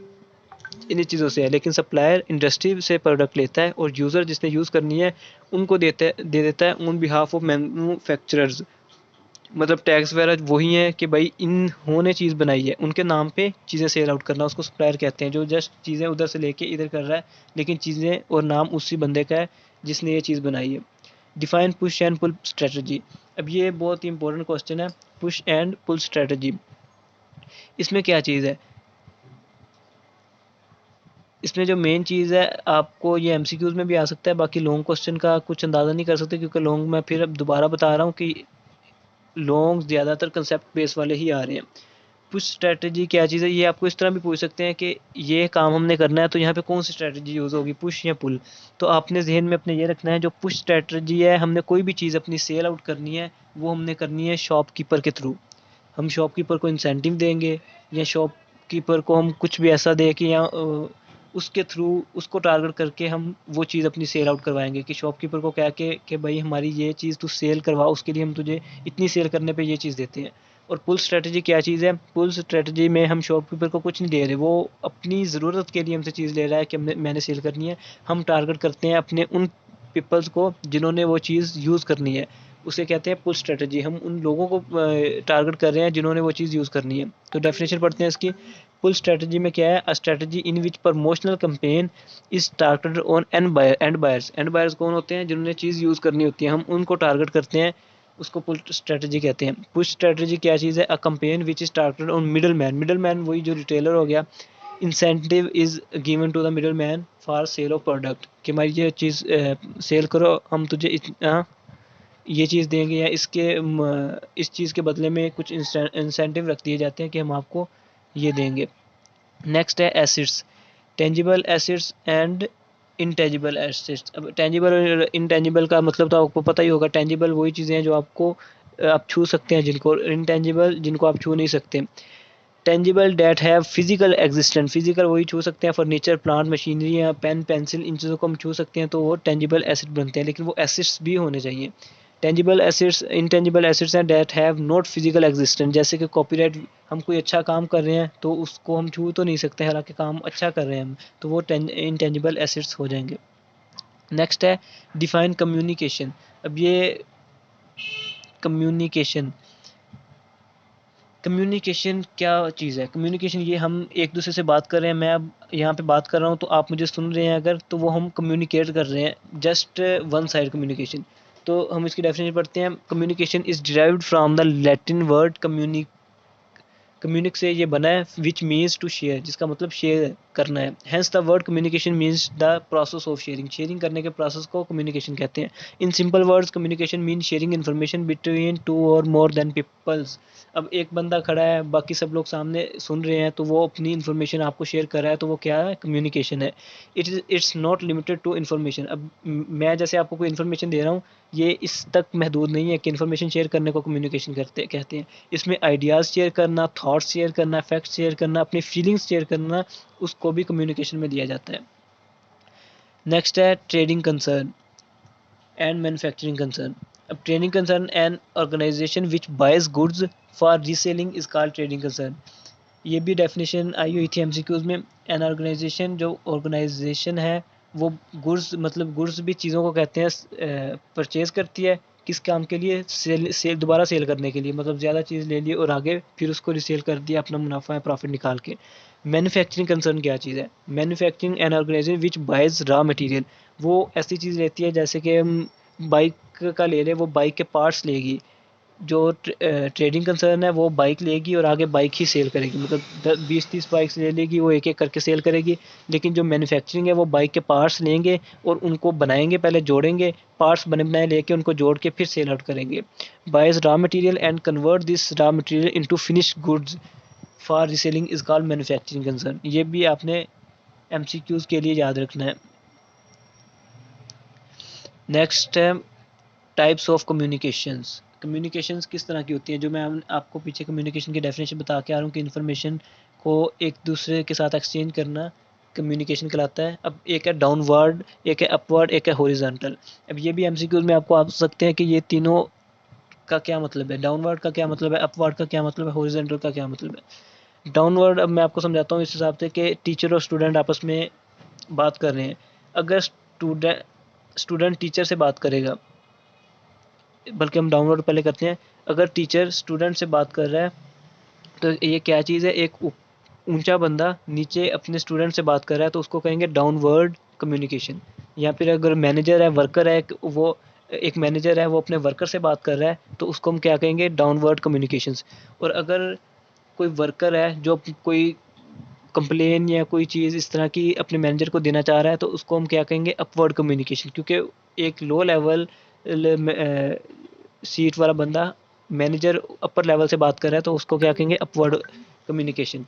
इन्हीं चीज़ों से है, लेकिन सप्लायर इंडस्ट्री से प्रोडक्ट लेता है और यूज़र जिसने यूज़ करनी है उनको दे देता है ऑन बिहाफ ऑफ मैन्युफैक्चरर्स। मतलब टैक्स वगैरह वही है कि भाई इन्होंने चीज़ बनाई है, उनके नाम पे चीज़ें सेल आउट करना, उसको सप्लायर कहते हैं, जो जस्ट चीज़ें उधर से लेके इधर कर रहा है, लेकिन चीज़ें और नाम उसी बंदे का है जिसने ये चीज़ बनाई है। Define push and pull strategy, अब ये बहुत ही इंपॉर्टेंट क्वेश्चन है, पुश एंड पुल स्ट्रेटजी। इसमें क्या चीज़ है? इसमें जो मेन चीज़ है, आपको ये एमसीक्यूज में भी आ सकता है, बाकी लॉन्ग क्वेश्चन का कुछ अंदाज़ा नहीं कर सकते, क्योंकि लॉन्ग मैं फिर अब दोबारा बता रहा हूँ कि लॉन्ग ज़्यादातर कंसेप्ट बेस वाले ही आ रहे हैं। पुश स्ट्रैटेजी क्या चीज़ है? ये आपको इस तरह भी पूछ सकते हैं कि ये काम हमने करना है तो यहाँ पे कौन सी स्ट्रैटेजी यूज़ होगी, पुश या पुल? तो आपने जहन में अपने ये रखना है, जो पुश स्ट्रैटेजी है, हमने कोई भी चीज़ अपनी सेल आउट करनी है, वो हमने करनी है शॉपकीपर के थ्रू। हम शॉपकीपर को इंसेंटिव देंगे, या शॉपकीपर को हम कुछ भी ऐसा दें कि या उसके थ्रू उसको टारगेट करके हम वो चीज़ अपनी सेल आउट करवाएंगे, कि शॉपकीपर को कह के कि भाई हमारी ये चीज़ तू सेल करवा, उसके लिए हम तुझे इतनी सेल करने पे ये चीज़ देते हैं। और पुल स्ट्रेटजी क्या चीज़ है? पुल स्ट्रेटजी में हम शॉपकीपर को कुछ नहीं दे रहे, वो अपनी ज़रूरत के लिए हमसे चीज़ ले रहा है कि मैंने सेल करनी है। हम टारगेट करते हैं अपने उन पीपल्स को जिन्होंने वो चीज़ यूज़ करनी है, उसे कहते हैं पुल स्ट्रेटजी। हम उन लोगों को टारगेट कर रहे हैं जिन्होंने वो चीज़ यूज़ करनी है। तो डेफिनेशन पढ़ते हैं इसकी। पुल स्ट्रेटजी में क्या है? A strategy in which promotional campaign is targeted on and buyers. And buyers कौन होते हैं? जिन्होंने चीज़ यूज़ करनी होती है, हम उनको टारगेट करते हैं, उसको पुल स्ट्रेटजी कहते हैं। पुश स्ट्रेटजी क्या चीज़ है? A campaign which is targeted on middleman, middleman वही जो रिटेलर हो गया। Incentive is given to the middleman for sale of product, कि हमारी ये चीज़ सेल करो, हम तुझे इतना ये चीज़ देंगे, या इस चीज़ के बदले में कुछ इंसेंटिव रख दिए जाते हैं कि हम आपको ये देंगे। नेक्स्ट है acids, tangible acids and intangible acids. अब टेंजिबल और इनटेंजिबल का मतलब तो आपको पता ही होगा। टेंजिबल वही चीज़ें हैं जो आपको आप छू सकते हैं जिनको, इनटेंजिबल जिनको आप छू नहीं सकते। Tangible that have physical existence, physical वही छू सकते हैं, फर्नीचर, प्लांट, मशीनरी या पेन, पेंसिल, इन चीज़ों को हम छू सकते हैं तो वो टेंजिबल एसिड बनते हैं, लेकिन वो एसिड्स भी होने चाहिए। टेंजिबल एसिड्स, इनटेंजिबल एसिड्स हैं that have not physical existence, जैसे कि कॉपीराइट, हम कोई अच्छा काम कर रहे हैं तो उसको हम छू तो नहीं सकते, हालांकि काम अच्छा कर रहे हैं हम, तो वो इनटेंजिबल एसिड्स हो जाएंगे। नेक्स्ट है डिफाइन कम्युनिकेशन। अब ये कम्युनिकेशन, कम्युनिकेशन क्या चीज़ है? कम्युनिकेशन ये हम एक दूसरे से बात कर रहे हैं, मैं अब यहाँ पे बात कर रहा हूँ तो आप मुझे सुन रहे हैं अगर, तो वो हम कम्युनिकेट कर रहे हैं, जस्ट वन साइड कम्युनिकेशन। तो हम इसकी डेफिनेशन पढ़ते हैं। Communication is derived from the Latin word communis से ये बना है, विच मीन्स टू शेयर, जिसका मतलब शेयर करना है। Hence the word communication means the process of sharing, sharing करने के प्रोसेस को कम्युनिकेशन कहते हैं। In simple words communication mean sharing information between two or more then peoples. अब एक बंदा खड़ा है, बाकी सब लोग सामने सुन रहे हैं, तो वो अपनी इन्फॉर्मेशन आपको शेयर कर रहा है, तो वो क्या है? कम्युनिकेशन है। It's not limited to information. अब मैं जैसे आपको कोई इन्फॉर्मेशन दे रहा हूँ, ये इस तक महदूद नहीं है कि इन्फॉर्मेशन शेयर करने को कम्युनिकेशन कहते हैं। इसमें आइडियाज़ शेयर करना, थॉट्स शेयर करना, फैक्ट्स शेयर करना, अपनी फीलिंग्स शेयर करना, उसको भी कम्युनिकेशन में दिया जाता है। नेक्स्ट है trading concern and manufacturing concern. अब trading concern and organisation which buys goods for reselling is called trading concern. ये भी डेफिनेशन आई हुई थी एमसीक्यूज में। एन ऑर्गेनाइजेशन, जो ऑर्गेनाइजेशन है वो गुड्स, मतलब गुड्स भी चीज़ों को कहते हैं, परचेज करती है किस काम के लिए? सेल दोबारा सेल करने के लिए, मतलब ज़्यादा चीज़ ले ली और आगे फिर उसको रीसेल कर दिया अपना मुनाफा या प्रॉफिट निकाल के। मैन्युफैक्चरिंग कंसर्न क्या चीज़ है? मैन्युफैक्चरिंग एन ऑर्गेनाइजेशन विच बाइज़ रॉ मटेरियल, वो ऐसी चीज़ लेती है जैसे कि हम बाइक का ले लें, वो बाइक के पार्ट्स लेगी। जो ट्रेडिंग कंसर्न है वो बाइक लेगी और आगे बाइक ही सेल करेगी, मतलब 20-30 बाइक्स ले लेगी, वो एक एक करके सेल करेगी। लेकिन जो मैन्युफैक्चरिंग है वो बाइक के पार्ट्स लेंगे और उनको बनाएंगे, पहले जोड़ेंगे, पार्ट्स बने बनाए लेके उनको जोड़ के फिर सेल आउट करेंगे। Buys raw material and convert this raw material into finished goods for reselling is called manufacturing concern. ये भी आपने एमसीक्यूज के लिए याद रखना है। नेक्स्ट है टाइप्स ऑफ कम्युनिकेशंस। कम्युनिकेशंस किस तरह की होती हैं? जो मैं आपको पीछे कम्युनिकेशन की डेफिनेशन बता के आ रहा हूँ कि इन्फॉर्मेशन को एक दूसरे के साथ एक्सचेंज करना कम्युनिकेशन कहलाता है। अब एक है डाउनवर्ड, एक है अपवर्ड, एक है हॉरिजॉन्टल। अब ये भी एमसीक्यूज में आपको आ सकते हैं कि ये तीनों का क्या मतलब है, डाउनवर्ड का क्या मतलब है, अपवर्ड का क्या मतलब है, हॉरिजॉन्टल का क्या मतलब है। डाउनवर्ड अब मैं आपको समझाता हूँ इस हिसाब से कि टीचर और स्टूडेंट आपस में बात कर रहे हैं। अगर स्टूडेंट टीचर से बात करेगा, बल्कि हम डाउनवर्ड पहले करते हैं। अगर टीचर स्टूडेंट से बात कर रहा है तो ये क्या चीज़ है? एक ऊंचा बंदा नीचे अपने स्टूडेंट से बात कर रहा है तो उसको कहेंगे डाउनवर्ड कम्युनिकेशन। या फिर अगर मैनेजर है, वर्कर है, वो एक मैनेजर है वो अपने वर्कर से बात कर रहा है तो उसको हम क्या कहेंगे? Downward communications. और अगर कोई वर्कर है जो कोई कंप्लेन या कोई चीज़ इस तरह की अपने मैनेजर को देना चाह रहा है तो उसको हम क्या कहेंगे? Upward communication. क्योंकि एक लो लेवल सीट वाला बंदा मैनेजर अपर लेवल से बात कर रहा है तो उसको क्या कहेंगे? Upward communication.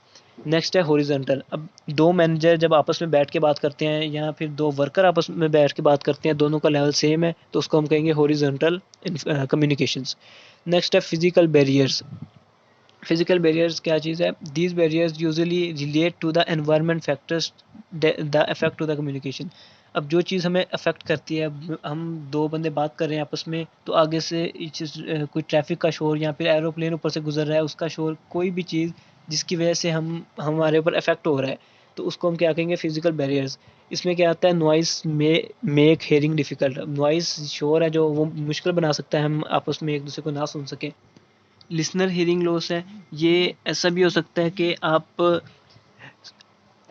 नेक्स्ट है हॉरिजॉन्टल। अब दो मैनेजर जब आपस में बैठ के बात करते हैं या फिर दो वर्कर आपस में बैठ के बात करते हैं, दोनों का लेवल सेम है तो उसको हम कहेंगे हॉरिजॉन्टल कम्युनिकेशंस। नेक्स्ट है फिजिकल बैरियर्स। फिजिकल बैरियर्स क्या चीज़ है? These barriers usually relate to the environment factors the affect to the communication. अब जो चीज़ हमें अफेक्ट करती है, हम दो बंदे बात कर रहे हैं आपस में तो आगे से कोई ट्रैफिक का शोर या फिर एरोप्लेन ऊपर से गुजर रहा है उसका शोर, कोई भी चीज़ जिसकी वजह से हमारे ऊपर अफेक्ट हो रहा है तो उसको हम क्या कहेंगे? Physical barriers. इसमें क्या आता है? नॉइस में मेक हेयरिंग डिफिकल्ट। नॉइस शोर है जो वो मुश्किल बना सकता है हम आपस में एक दूसरे को ना सुन सकें। लिसनर हियरिंग लॉस है। ये ऐसा भी हो सकता है कि आप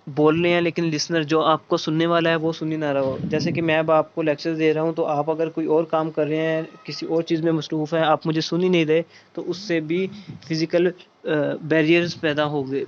बोल रहे हैं लेकिन लिसनर जो आपको सुनने वाला है वो सुन ही ना रहा हो। जैसे कि मैं अब आपको लेक्चर दे रहा हूँ तो आप अगर कोई और काम कर रहे हैं, किसी और चीज़ में मसरूफ़ हैं, आप मुझे सुन ही नहीं रहे तो उससे भी फिजिकल बैरियर्स पैदा हो गए।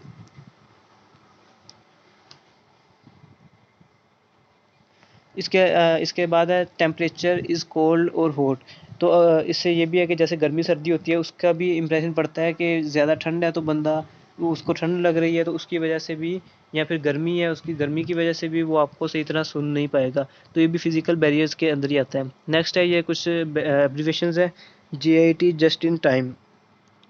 इसके बाद है टेम्परेचर इज़ कोल्ड और हॉट। तो इससे ये भी है कि जैसे गर्मी सर्दी होती है उसका भी इम्प्रेशन पड़ता है कि ज़्यादा ठंड है तो बंदा, उसको ठंड लग रही है तो उसकी वजह से भी, या फिर गर्मी है उसकी गर्मी की वजह से भी वो आपको सही तरह सुन नहीं पाएगा। तो ये भी फिजिकल बैरियर्स के अंदर ही आता है। नेक्स्ट है ये कुछ एब्रीवेशंस है। JIT just in time.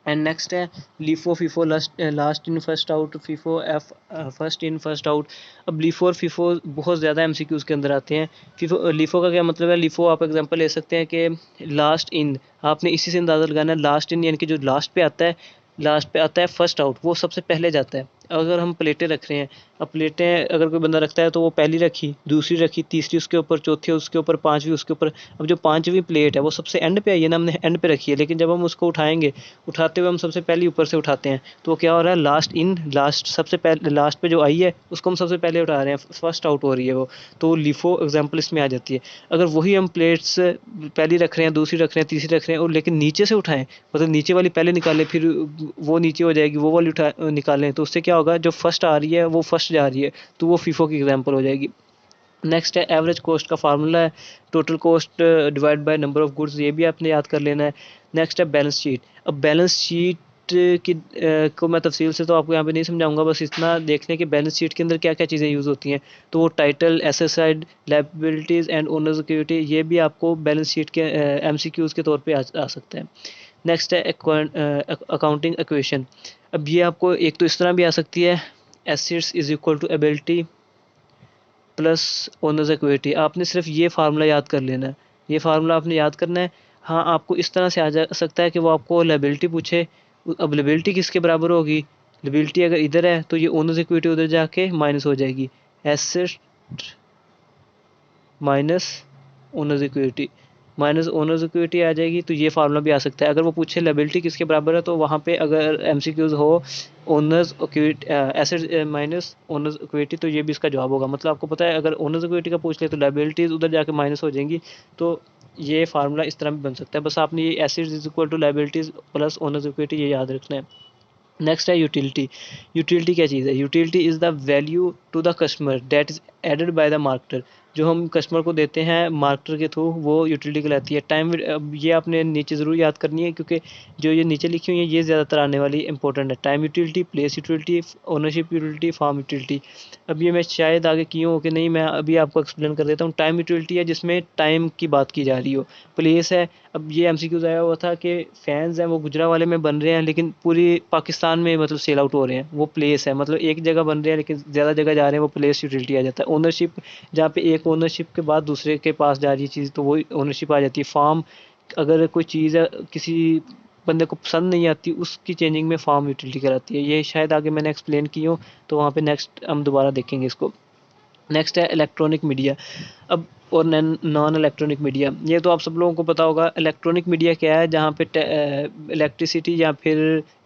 And next है LIFO FIFO last in first out, FIFO F first in first out. अब लीफो और फीफो बहुत ज़्यादा एमसीक्यूज़ के अंदर आते हैं। फीफो लीफो का क्या मतलब है? लीफो आप एग्जांपल ले सकते हैं कि लास्ट इन, आपने इसी से अंदाज़ा लगाना है। लास्ट इन यानी कि जो लास्ट पे आता है फर्स्ट आउट, वो सबसे पहले जाता है। अगर हम प्लेटें रख रहे हैं, अब प्लेटें अगर कोई बंदा रखता है तो वो पहली रखी, दूसरी रखी, तीसरी उसके ऊपर, चौथी उसके ऊपर, पांचवी उसके ऊपर। अब जो पांचवी प्लेट है वो सबसे एंड पे आई है ना, हमने एंड पे रखी है, लेकिन जब हम उसको उठाएंगे, उठाते हुए हम सबसे पहले ऊपर से उठाते हैं तो क्या हो रहा है? लास्ट इन, लास्ट सबसे पहले लास्ट पे जो आई है उसको हम सबसे पहले उठा रहे हैं, फर्स्ट आउट हो रही है वो। तो लिफो एग्जाम्पल इसमें आ जाती है। अगर वही हम प्लेट्स पहली रख रहे हैं, दूसरी रख रहे हैं, तीसरी रख रहे हैं और लेकिन नीचे से उठाएं, मतलब नीचे वाली पहले निकालें फिर वो नीचे हो जाएगी, वो वाली उठा निकालें, तो उससे क्या होगा? जो फर्स्ट आ रही है वो फर्स्ट जा रही है, तो वो फीफो की एग्जाम्पल हो जाएगी। नेक्स्ट है एवरेज कॉस्ट का फार्मूला है total cost divide by number of goods, ये भी आपने याद कर लेना है। नेक्स्ट है बैलेंस शीट। अब बैलेंस शीट की को मैं तफसील से तो आपको यहाँ पे नहीं समझाऊंगा, बस इतना देख लें कि बैलेंस शीट के अंदर क्या क्या चीज़ें यूज़ होती हैं। तो वो title, asset side, liabilities and owner security, ये भी आपको बैलेंस शीट के MCQs के तौर पे आ सकता है। नेक्स्ट है अकाउंटिंग इक्वेशन। अब ये आपको एक तो इस तरह भी आ सकती है, assets is equal to ability plus owners equity. आपने सिर्फ ये फार्मूला याद कर लेना है, ये फार्मूला आपने याद करना है। हाँ, आपको इस तरह से आ जा सकता है कि वो आपको लायबिलिटी पूछे। अब लायबिलिटी किसके बराबर होगी? लायबिलिटी अगर इधर है तो ये ओनर्स इक्विटी उधर जाके माइनस हो जाएगी, asset minus owners equity minus owners equity आ जाएगी, तो ये फार्मूला भी आ सकता है। अगर वो पूछे लायबिलिटी किसके बराबर है, तो वहाँ पे अगर एमसीक्यूज हो owners equity asset minus owners equity, तो ये भी इसका जवाब होगा। मतलब आपको पता है अगर ओनर्स इक्विटी का पूछ ले तो लायबिलिटीज उधर जाके माइनस हो जाएंगी, तो ये फार्मूला इस तरह भी बन सकता है। बस आपने ये assets is equal to liabilities plus owners equity ये याद रखना है। नेक्स्ट है यूटिलिटी। यूटिलिटी क्या चीज़ है? Utility is the value to the customer that is added by the marketer. जो हम कस्टमर को देते हैं मार्केटर के थ्रू, वो यूटिलिटी कहलाती है। टाइम, अब ये आपने नीचे ज़रूर याद करनी है, क्योंकि जो ये नीचे लिखी हुई है ये ज़्यादातर आने वाली इंपॉर्टेंट है। Time utility, place utility, ownership utility, form utility. अब ये मैं शायद आगे की हूँ कि नहीं, मैं अभी आपको एक्सप्लेन कर देता हूँ। टाइम यूटिलिटी है जिसमें टाइम की बात की जा रही हो। प्लेस है, अब ये एमसीक्यूज आया हुआ था कि फैंस हैं वो गुजरावाले में बन रहे हैं लेकिन पूरी पाकिस्तान में मतलब सेल आउट हो रहे हैं, वो प्लेस है। मतलब एक जगह बन रहे हैं लेकिन ज़्यादा जगह जा रहे हैं, वो प्लेस यूटिलिटी आ जाता है। ओनरशिप, जहाँ पे एक ओनरशिप के बाद दूसरे के पास जा रही है चीज़, तो वो ओनरशिप आ जाती है। फार्म, अगर कोई चीज़ है किसी बंदे को पसंद नहीं आती, उसकी चेंजिंग में फार्म यूटिलिटी कराती है। ये शायद आगे मैंने एक्सप्लेन की हो, तो वहाँ पे नेक्स्ट हम दोबारा देखेंगे इसको। नेक्स्ट है इलेक्ट्रॉनिक मीडिया। अब और नॉन इलेक्ट्रॉनिक मीडिया, ये तो आप सब लोगों को पता होगा। इलेक्ट्रॉनिक मीडिया क्या है? जहाँ पे इलेक्ट्रिसिटी या फिर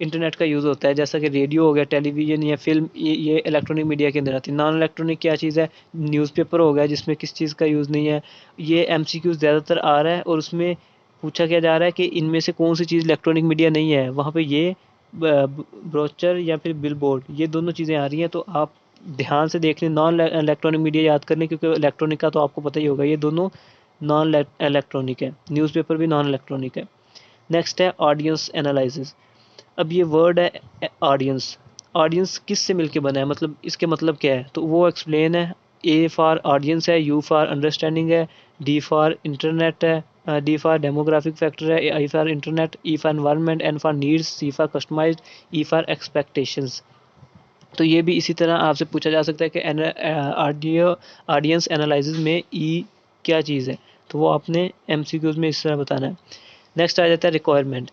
इंटरनेट का यूज़ होता है, जैसा कि रेडियो हो गया, टेलीविज़न या फिल्म, ये इलेक्ट्रॉनिक मीडिया के अंदर आती है। नॉन इलेक्ट्रॉनिक क्या चीज़ है? न्यूज़पेपर हो गया जिसमें किस चीज़ का यूज़ नहीं है। ये एमसीक्यू ज़्यादातर आ रहा है और उसमें पूछा क्या जा रहा है कि इनमें से कौन सी चीज़ इलेक्ट्रॉनिक मीडिया नहीं है। वहाँ पे ये ब्रोचर या फिर बिलबोर्ड, ये दोनों चीज़ें आ रही हैं, तो आप ध्यान से देख लें। नॉन इलेक्ट्रॉनिक मीडिया याद करने, क्योंकि इलेक्ट्रॉनिक का तो आपको पता ही होगा, ये दोनों नॉन इलेक्ट्रॉनिक है। न्यूज़पेपर भी नॉन इलेक्ट्रॉनिक है। नेक्स्ट है ऑडियंस एनालिसिस। अब ये वर्ड है ऑडियंस। ऑडियंस किस से मिलके बना है, मतलब इसके मतलब क्या है, तो वो एक्सप्लेन है। ए फॉर ऑडियंस है, यू फॉर अंडरस्टैंडिंग है, डी फॉर इंटरनेट है, डी फॉर डेमोग्राफिक फैक्टर है, I for internet, E for environment, N for needs, C for customised, E for expectations. तो ये भी इसी तरह आपसे पूछा जा सकता है कि ऑडियंस एनालिसिस में ई क्या चीज़ है, तो वो आपने एमसीक्यूज में इस तरह बताना है। नेक्स्ट आ जाता है requirement.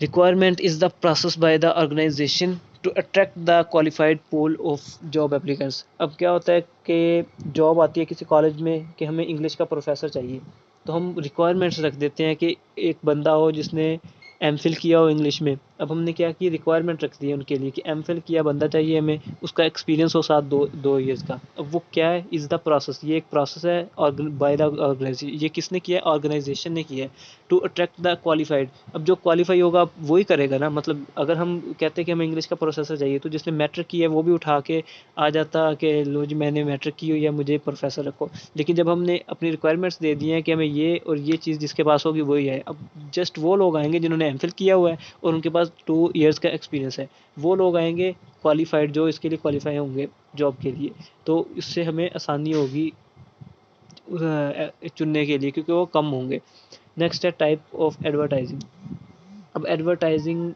Requirement is the process by the organisation to attract the qualified pool of job applicants. अब क्या होता है कि जॉब आती है किसी कॉलेज में कि हमें इंग्लिश का प्रोफेसर चाहिए, तो हम रिक्वायरमेंट्स रख देते हैं कि एक बंदा हो जिसने एमफिल किया हो इंग्लिश में। अब हमने क्या की, रिक्वायरमेंट रख दी है उनके लिए कि एमफिल किया बंदा चाहिए हमें, उसका एक्सपीरियंस हो साथ 2 ईयर्स का। अब वो क्या है, इज़ द प्रोसेस, ये एक प्रोसेस है और बाय द ऑर्गेनाइजेशन। ये किसने किया है? ऑर्गेनाइजेशन ने किया है। टू अट्रैक्ट द क्वालिफाइड, अब जो क्वालिफाई होगा वही करेगा ना। मतलब अगर हम कहते हैं कि हमें इंग्लिश का प्रोफेसर चाहिए, तो जिसने मैट्रिक की है वो भी उठा के आ जाता कि लो जी मैंने मैट्रिक की हुई है, मुझे प्रोफेसर रखो। लेकिन जब हमने अपनी रिक्वायरमेंट्स दे दी हैं कि हमें ये और ये चीज़ जिसके पास होगी वही है, अब जस्ट वो लोग आएंगे जिन्होंने एमफिल किया हुआ है और उनके पास 2 ईयर्स का एक्सपीरियंस है। वो लोग आएंगे क्वालिफाइड, जो इसके लिए क्वालिफाई होंगे जॉब के लिए। तो इससे हमें आसानी होगी चुनने के लिए, क्योंकि वो कम होंगे। नेक्स्ट है टाइप ऑफ एडवर्टाइजिंग। अब एडवर्टाइजिंग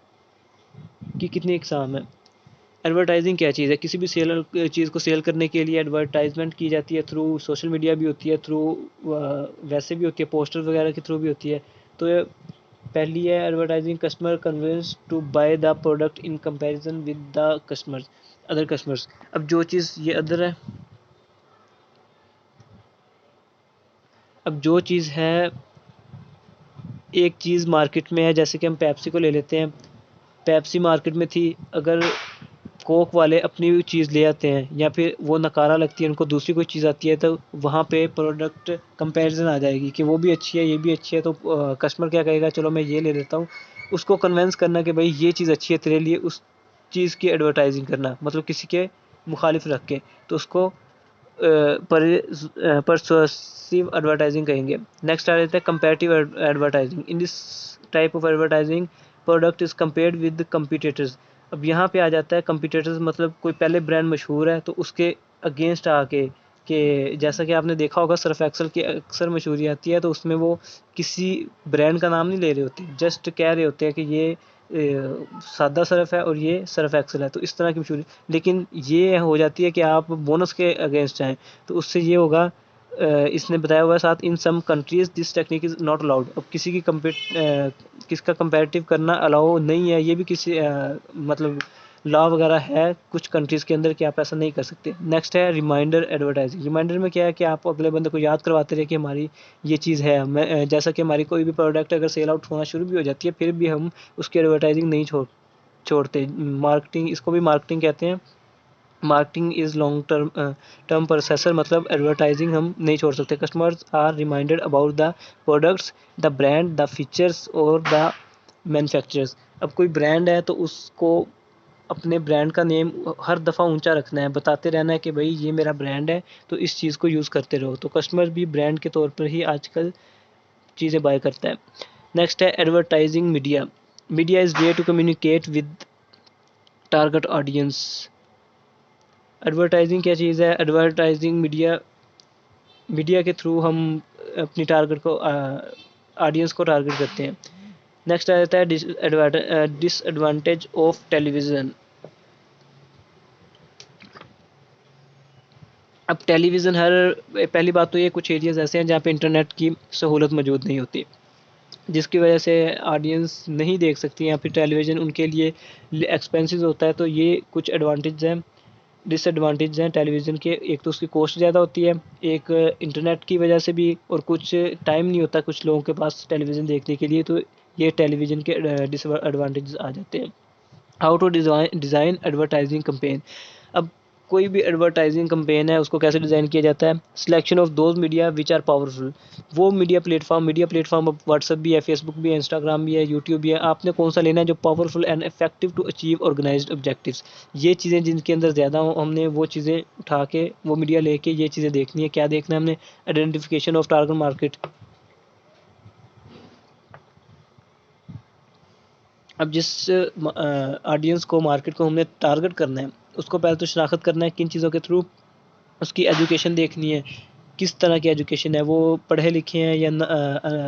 की कितनी इकसाम है? एडवर्टाइजिंग क्या चीज़ है? किसी भी सेल चीज़ को सेल करने के लिए एडवर्टाइजमेंट की जाती है। थ्रू सोशल मीडिया भी होती है, थ्रू वैसे भी होती है, पोस्टर वगैरह के थ्रू भी होती है। तो ये पहली है advertising customer convince to buy the product in comparison with the customers, other customers. अब जो चीज़ ये अदर है, अब जो चीज़ है, एक चीज़ मार्केट में है, जैसे कि हम पेप्सी को ले लेते हैं। पेप्सी मार्केट में थी, अगर कोक वाले अपनी चीज़ ले आते हैं या फिर वो नकारा लगती है उनको, दूसरी कोई चीज़ आती है, तो वहाँ पे प्रोडक्ट कंपैरिजन आ जाएगी कि वो भी अच्छी है ये भी अच्छी है। तो कस्टमर क्या कहेगा, चलो मैं ये ले लेता हूँ। उसको कन्विंस करना कि भाई ये चीज़ अच्छी है तेरे लिए, उस चीज़ की एडवर्टाइजिंग करना, मतलब किसी के मुखालिफ रख के, तो उसको परसुएसिव एडवर्टाइजिंग कहेंगे। नेक्स्ट आ जाता है comparative advertising. In this type of advertising product is compared with competitors. अब यहाँ पे आ जाता है कंपटीटर्स, मतलब कोई पहले ब्रांड मशहूर है तो उसके अगेंस्ट आके, कि जैसा कि आपने देखा होगा सर्फ एक्सल की अक्सर मशहूरी आती है, तो उसमें वो किसी ब्रांड का नाम नहीं ले रहे होते, जस्ट कह रहे होते हैं कि ये सादा सर्फ है और ये सर्फ एक्सल है, तो इस तरह की मशहूरी। लेकिन ये हो जाती है कि आप बोनस के अगेंस्ट जाएँ, तो उससे ये होगा, इसने बताया हुआ है साथ, in some countries this technique is not allowed. अब किसी की किसका कंपैरेटिव करना अलाउ नहीं है, ये भी किसी मतलब लॉ वगैरह है कुछ कंट्रीज़ के अंदर कि आप ऐसा नहीं कर सकते। नेक्स्ट है रिमाइंडर एडवर्टाइजिंग। रिमाइंडर में क्या है कि आप अगले बंदे को याद करवाते रहे कि हमारी ये चीज़ है। जैसा कि हमारी कोई भी प्रोडक्ट अगर सेल आउट होना शुरू भी हो जाती है, फिर भी हम उसकी एडवर्टाइजिंग नहीं छोड़ते। मार्केटिंग, इसको भी मार्केटिंग कहते हैं। Marketing is long term processor, मतलब एडवर्टाइजिंग हम नहीं छोड़ सकते। Customers are reminded about the products, the brand, the features और द मैन्युफैक्चरर्स। अब कोई ब्रांड है तो उसको अपने ब्रांड का नेम हर दफ़ा ऊंचा रखना है, बताते रहना है कि भाई ये मेरा ब्रांड है, तो इस चीज़ को यूज़ करते रहो। तो कस्टमर भी ब्रांड के तौर पर ही आजकल चीज़ें बाय करता है। नेक्स्ट है advertising media. Media is way to communicate with target audience. Advertising क्या चीज़ है? एडवर्टाइजिंग मीडिया, मीडिया के थ्रू हम अपनी टारगेट को ऑडियंस को टारगेट करते हैं। नेक्स्ट आ जाता है डिसएडवांटेज ऑफ टेलीविज़न। अब टेलीविज़न हर, पहली बात तो ये कुछ एरियाज़ ऐसे हैं जहाँ पे इंटरनेट की सहूलत मौजूद नहीं होती, जिसकी वजह से ऑडियंस नहीं देख सकती, या फिर टेलीविज़न उनके लिए एक्सपेंसिव होता है। तो ये कुछ एडवांटेज हैं, डिसएडवांटेज हैं टेलीविज़न के। एक तो उसकी कॉस्ट ज़्यादा होती है, एक इंटरनेट की वजह से भी, और कुछ टाइम नहीं होता कुछ लोगों के पास टेलीविज़न देखने के लिए। तो ये टेलीविज़न के डिसएडवांटेज आ जाते हैं। How to design advertising campaign. अब कोई भी एडवर्टाइजिंग कैंपेन है उसको कैसे डिज़ाइन किया जाता है? Selection of those media which are powerful. वो मीडिया प्लेटफॉर्म अब व्हाट्सएप भी है, फेसबुक भी है, इंस्टाग्राम भी है, यूट्यूब भी है। आपने कौन सा लेना है जो powerful and effective to achieve organised objectives. ये चीज़ें जिनके अंदर ज़्यादा हो, हमने वो चीज़ें उठा के वो मीडिया लेके ये चीज़ें देखनी है। क्या देखना है हमने? Identification of target market. अब जिस ऑडियंस को, मार्केट को हमने टारगेट करना है, उसको पहले तो शनाख्त करना है किन चीज़ों के थ्रू। उसकी एजुकेशन देखनी है, किस तरह की एजुकेशन है, वो पढ़े लिखे हैं या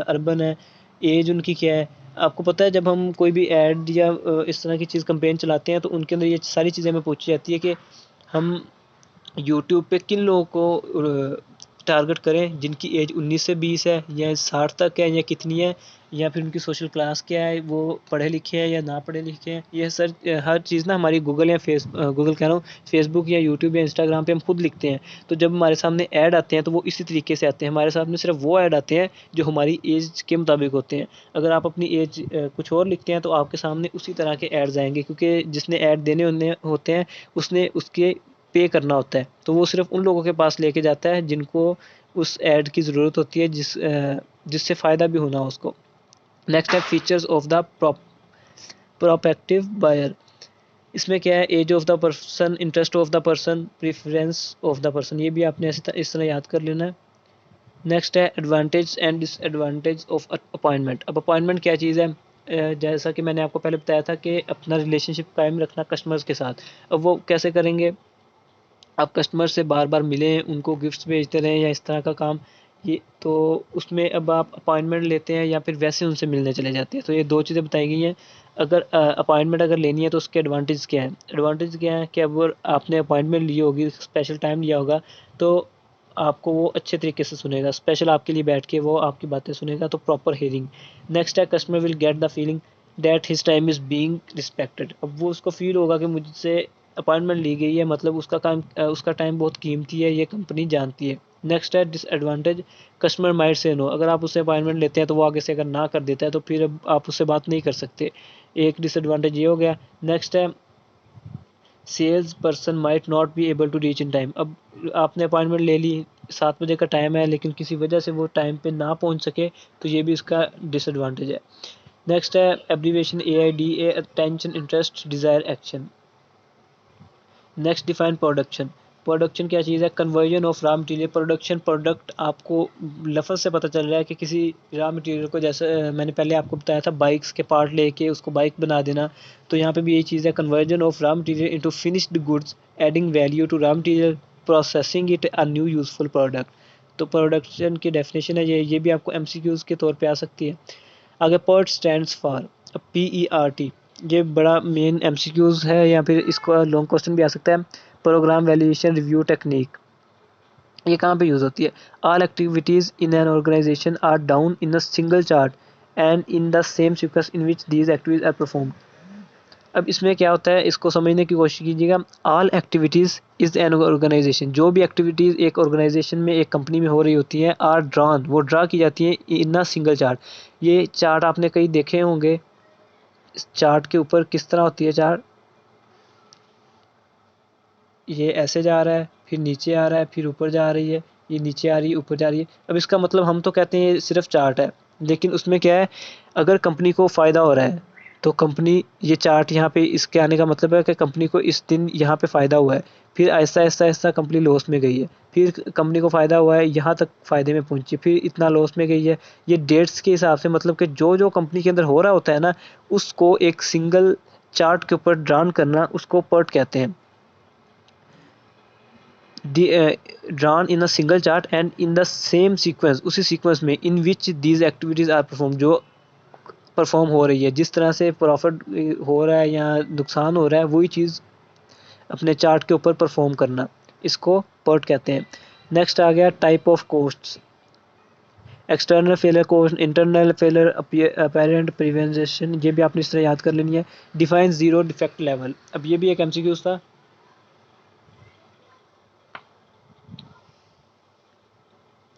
अर्बन है, एज उनकी क्या है। आपको पता है जब हम कोई भी ऐड या इस तरह की चीज़ कैंपेन चलाते हैं तो उनके अंदर ये सारी चीज़ें हमें पूछी जाती है कि हम यूट्यूब पे किन लोगों को टारगेट करें, जिनकी एज 19 से 20 है या 60 तक है या कितनी है, या फिर उनकी सोशल क्लास क्या है, वो पढ़े लिखे हैं या ना पढ़े लिखे हैं। ये सर हर चीज़ ना हमारी गूगल या गूगल कह रहा हूँ, फेसबुक या यूट्यूब या इंस्टाग्राम पे हम खुद लिखते हैं। तो जब हमारे सामने ऐड आते हैं तो वो इसी तरीके से आते हैं, हमारे सामने सिर्फ वो ऐड आते हैं जो हमारी एज के मुताबिक होते हैं। अगर आप अपनी एज कुछ और लिखते हैं तो आपके सामने उसी तरह के एड्स आएंगे, क्योंकि जिसने ऐड देने होते हैं उसने उसके पे करना होता है। तो वो सिर्फ उन लोगों के पास लेके जाता है जिनको उस ऐड की ज़रूरत होती है, जिससे फ़ायदा भी होना हो उसको। नेक्स्ट है features of the prospective buyer. इसमें क्या है? Age of the person, interest of the person, preference of the person. ये भी आपने इस तरह याद कर लेना है। नेक्स्ट है advantage and disadvantage of appointment. अब अपॉइंटमेंट क्या चीज़ है? जैसा कि मैंने आपको पहले बताया था कि अपना रिलेशनशिप कायम रखना कस्टमर्स के साथ। अब वो कैसे करेंगे? आप कस्टमर से बार बार मिलें, उनको गिफ्ट्स भेजते रहें या इस तरह का काम। ये तो उसमें अब आप अपॉइंटमेंट लेते हैं या फिर वैसे उनसे मिलने चले जाते हैं। तो ये दो चीज़ें बताई गई हैं। अगर अपॉइंटमेंट अगर लेनी है तो उसके एडवांटेज क्या है? एडवांटेज क्या है कि अब आपने अपॉइंटमेंट ली होगी, स्पेशल टाइम लिया होगा, तो आपको वो अच्छे तरीके से सुनेगा, स्पेशल आपके लिए बैठ के वो आपकी बातें सुनेगा, तो प्रॉपर हियरिंग। नेक्स्ट है customer will get the feeling that his time is being respected. अब वो उसको फील होगा कि मुझसे अपॉइंटमेंट ली गई है, मतलब उसका टाइम बहुत कीमती है, ये कंपनी जानती है। नेक्स्ट है disadvantage, customer might say no. अगर आप उससे अपॉइंटमेंट लेते हैं तो वो आगे से अगर ना कर देता है तो फिर अब आप उससे बात नहीं कर सकते। एक डिसएडवांटेज ये हो गया। नेक्स्ट है sales person might not be able to reach in time. अब आपने अपॉइंटमेंट ले ली, 7 बजे का टाइम है, लेकिन किसी वजह से वो टाइम पे ना पहुंच सके, तो ये भी इसका डिसएडवांटेज है। नेक्स्ट है abbreviation AIDA, attention, interest, desire, action. Next define production. Production क्या चीज़ है? Conversion of raw material. Production, product आपको लफ्ज़ से पता चल रहा है कि किसी रॉ मटेरियल को, जैसे मैंने पहले आपको बताया था बाइक्स के पार्ट लेके उसको बाइक बना देना, तो यहाँ पे भी यही चीज़ है, conversion of raw material into finished goods, adding value to raw material, processing it a new useful product. तो प्रोडक्शन की डेफिनेशन है ये भी आपको MCQs के तौर पे आ सकती है। आगे PERT स्टैंड्स फॉर, PERT, ये बड़ा मेन MCQs है, या फिर इसको लॉन्ग क्वेश्चन भी आ सकता है। प्रोग्राम वैल्यूएशन रिव्यू टेक्निक, ये कहाँ पे यूज़ होती है? All activities in an organisation are down in a single chart and in the same sequence in which these activities are performed. अब इसमें क्या होता है, इसको समझने की कोशिश कीजिएगा। All activities is an organisation, जो भी एक्टिविटीज़ एक ऑर्गेनाइजेशन में, एक कंपनी में हो रही होती हैं, आर ड्रॉन, वो ड्रा की जाती है इन अ सिंगल चार्ट। ये चार्ट आपने कहीं देखे होंगे। इस चार्ट के ऊपर किस तरह होती है चार्ट, ये ऐसे जा रहा है, फिर नीचे आ रहा है, फिर ऊपर जा रही है, ये नीचे आ रही है, ऊपर जा रही है। अब इसका मतलब हम तो कहते हैं ये सिर्फ चार्ट है, लेकिन उसमें क्या है, अगर कंपनी को फ़ायदा हो रहा है तो कंपनी, ये चार्ट यहाँ पे इसके आने का मतलब है कि कंपनी को इस दिन यहाँ पे फ़ायदा हुआ है, फिर ऐसा ऐसा ऐसा कंपनी लॉस में गई है, फिर कंपनी को फ़ायदा हुआ है, यहाँ तक फ़ायदे में पहुँची, फिर इतना लॉस में गई है। ये डेट्स के हिसाब से, मतलब कि जो जो कंपनी के अंदर हो रहा होता है ना, उसको एक सिंगल चार्ट के ऊपर ड्रान करना, उसको पर्ट कहते हैं। Drawn in a single chart and in the same sequence, उसी सीक्वेंस में, in which these activities are performed, जो परफॉर्म हो रही है, जिस तरह से प्रॉफिट हो रहा है या नुकसान हो रहा है, वही चीज़ अपने चार्ट के ऊपर परफॉर्म करना, इसको पर्ट कहते हैं। नेक्स्ट आ गया type of costs. External failure cost, internal failure, apparent prevention, ये भी आपने इस तरह याद कर लेनी है। डिफाइन जीरो डिफेक्ट लेवल, अब ये भी एक एमसीक्यूज था।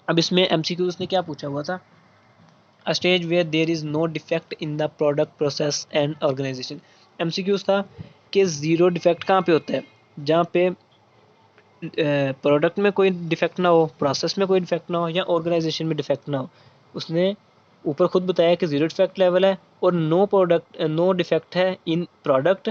अब इसमें एमसीक्यूज ने क्या पूछा हुआ था, a stage where there is no defect in the product process and organization। MCQs था कि ज़ीरो डिफेक्ट कहाँ पे होता है, जहाँ पे प्रोडक्ट में कोई डिफेक्ट ना हो, प्रोसेस में कोई डिफेक्ट ना हो, या ऑर्गेनाइजेशन में डिफेक्ट ना हो। उसने ऊपर खुद बताया कि ज़ीरो डिफेक्ट लेवल है, और नो डिफेक्ट है in product,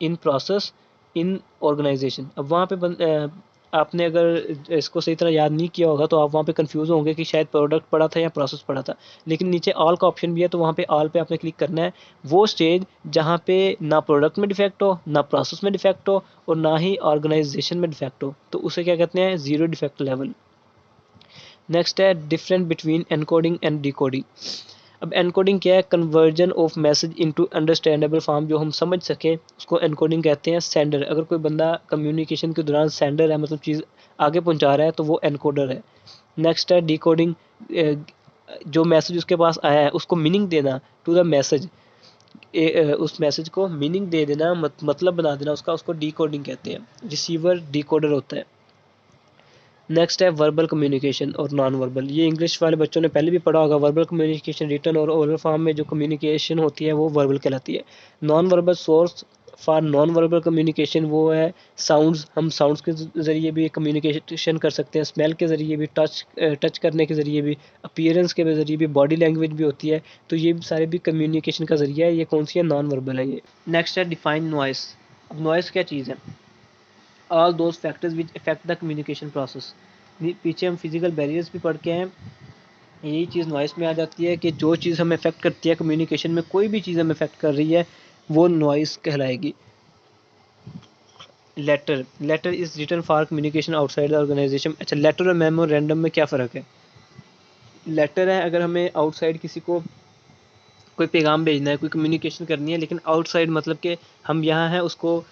in process, in organisation. अब वहाँ पे आपने अगर इसको सही तरह याद नहीं किया होगा तो आप वहाँ पे कंफ्यूज होंगे कि शायद प्रोडक्ट पड़ा था या प्रोसेस पड़ा था, लेकिन नीचे ऑल का ऑप्शन भी है, तो वहाँ पे ऑल पे आपने क्लिक करना है। वो स्टेज जहाँ पे ना प्रोडक्ट में डिफेक्ट हो, ना प्रोसेस में डिफेक्ट हो, और ना ही ऑर्गेनाइजेशन में डिफेक्ट हो, तो उसे क्या कहते हैं, ज़ीरो डिफेक्ट लेवल। नेक्स्ट है different between encoding and decoding. अब एनकोडिंग क्या है, conversion of message into understandable form, जो हम समझ सकें, उसको एनकोडिंग कहते हैं। सेंडर, अगर कोई बंदा कम्युनिकेशन के दौरान सेंडर है, मतलब चीज़ आगे पहुंचा रहा है, तो वो एनकोडर है। नेक्स्ट है डिकोडिंग, जो मैसेज उसके पास आया है उसको मीनिंग देना, टू द मैसेज, उस मैसेज को मीनिंग दे देना, मतलब बना देना उसका, उसको डिकोडिंग कहते हैं। रिसीवर डिकोडर होता है। नेक्स्ट है वर्बल कम्युनिकेशन और नॉन वर्बल, ये इंग्लिश वाले बच्चों ने पहले भी पढ़ा होगा। वर्बल कम्युनिकेशन रिटन और ओरल फॉर्म में जो कम्युनिकेशन होती है वो वर्बल कहलाती है। Non verbal source for non verbal communication वो है साउंड्स, हम साउंड्स के ज़रिए भी कम्युनिकेशन कर सकते हैं, स्मेल के ज़रिए भी, टच करने के ज़रिए भी, अपीयरेंस के ज़रिए भी, बॉडी लैंग्वेज भी होती है, तो ये सारे भी कम्युनिकेशन का ज़रिया है। ये कौन सी है, नॉन वर्बल है ये। नेक्स्ट है डिफाइन नॉइस। अब नॉइस क्या चीज़ है, all those factors which affect the communication process. पीछे हम फिजिकल बैरियर्स भी पढ़ के हैं, यही चीज़ नॉइस में आ जाती है कि जो चीज़ हमें अफेक्ट करती है कम्युनिकेशन में, कोई भी चीज़ हमें अफेक्ट कर रही है, वो नॉइस कहलाएगी। Letter is written for communication outside the organisation. अच्छा, लेटर और मेमोरेंडम में क्या फ़र्क है। लेटर है अगर हमें आउटसाइड किसी को कोई पैगाम भेजना है, कोई कम्युनिकेशन करनी है, लेकिन आउटसाइड मतलब कि हम यहाँ हैं, उसको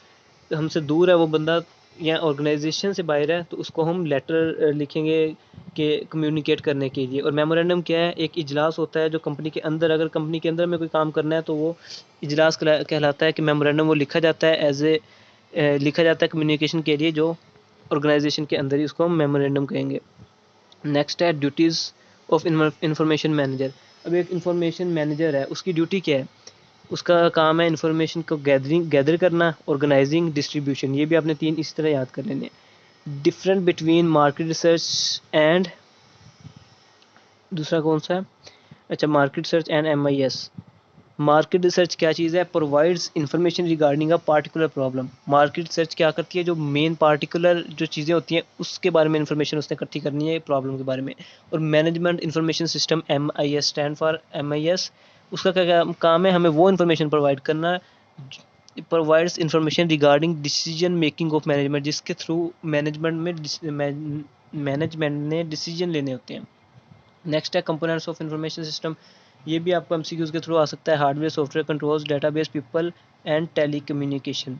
हमसे दूर है वो बंदा, या ऑर्गेनाइजेशन से बाहर है, तो उसको हम लेटर लिखेंगे कि कम्युनिकेट करने के लिए। और मेमोरेंडम क्या है, एक इजलास होता है जो कंपनी के अंदर, अगर कंपनी के अंदर में कोई काम करना है तो वो इजलास कहलाता है कि मेमोरेंडम वो लिखा जाता है लिखा जाता है कम्युनिकेशन के लिए, जो ऑर्गेनाइजेशन के अंदर ही, उसको हम मेमोरेंडम कहेंगे। नेक्स्ट है ड्यूटीज़ ऑफ इंफॉर्मेशन मैनेजर। अब एक इंफॉर्मेशन मैनेजर है, उसकी ड्यूटी क्या है, उसका काम है इन्फॉर्मेशन को गैदर करना, ऑर्गेनाइजिंग, डिस्ट्रीब्यूशन। ये भी आपने तीन इस तरह याद कर लेने हैं। Different between market research and, दूसरा कौन सा है, अच्छा, market research and MIS। Market research क्या चीज़ है, provides information regarding a particular problem. Market research क्या करती है, जो मेन पार्टिकुलर जो चीज़ें होती हैं उसके बारे में इंफॉर्मेशन उसने इकट्ठी करनी है प्रॉब्लम के बारे में। और management information system, MIS stand for MIS, उसका क्या काम है, हमें वो इन्फॉर्मेशन प्रोवाइड करना, provides information regarding decision making of management, जिसके थ्रू मैनेजमेंट ने डिसीजन लेने होते हैं। नेक्स्ट है कंपोनेंट्स ऑफ इंफॉर्मेशन सिस्टम, ये भी आपको MCQs के थ्रू आ सकता है। Hardware, software, controls, database, people and telecommunication.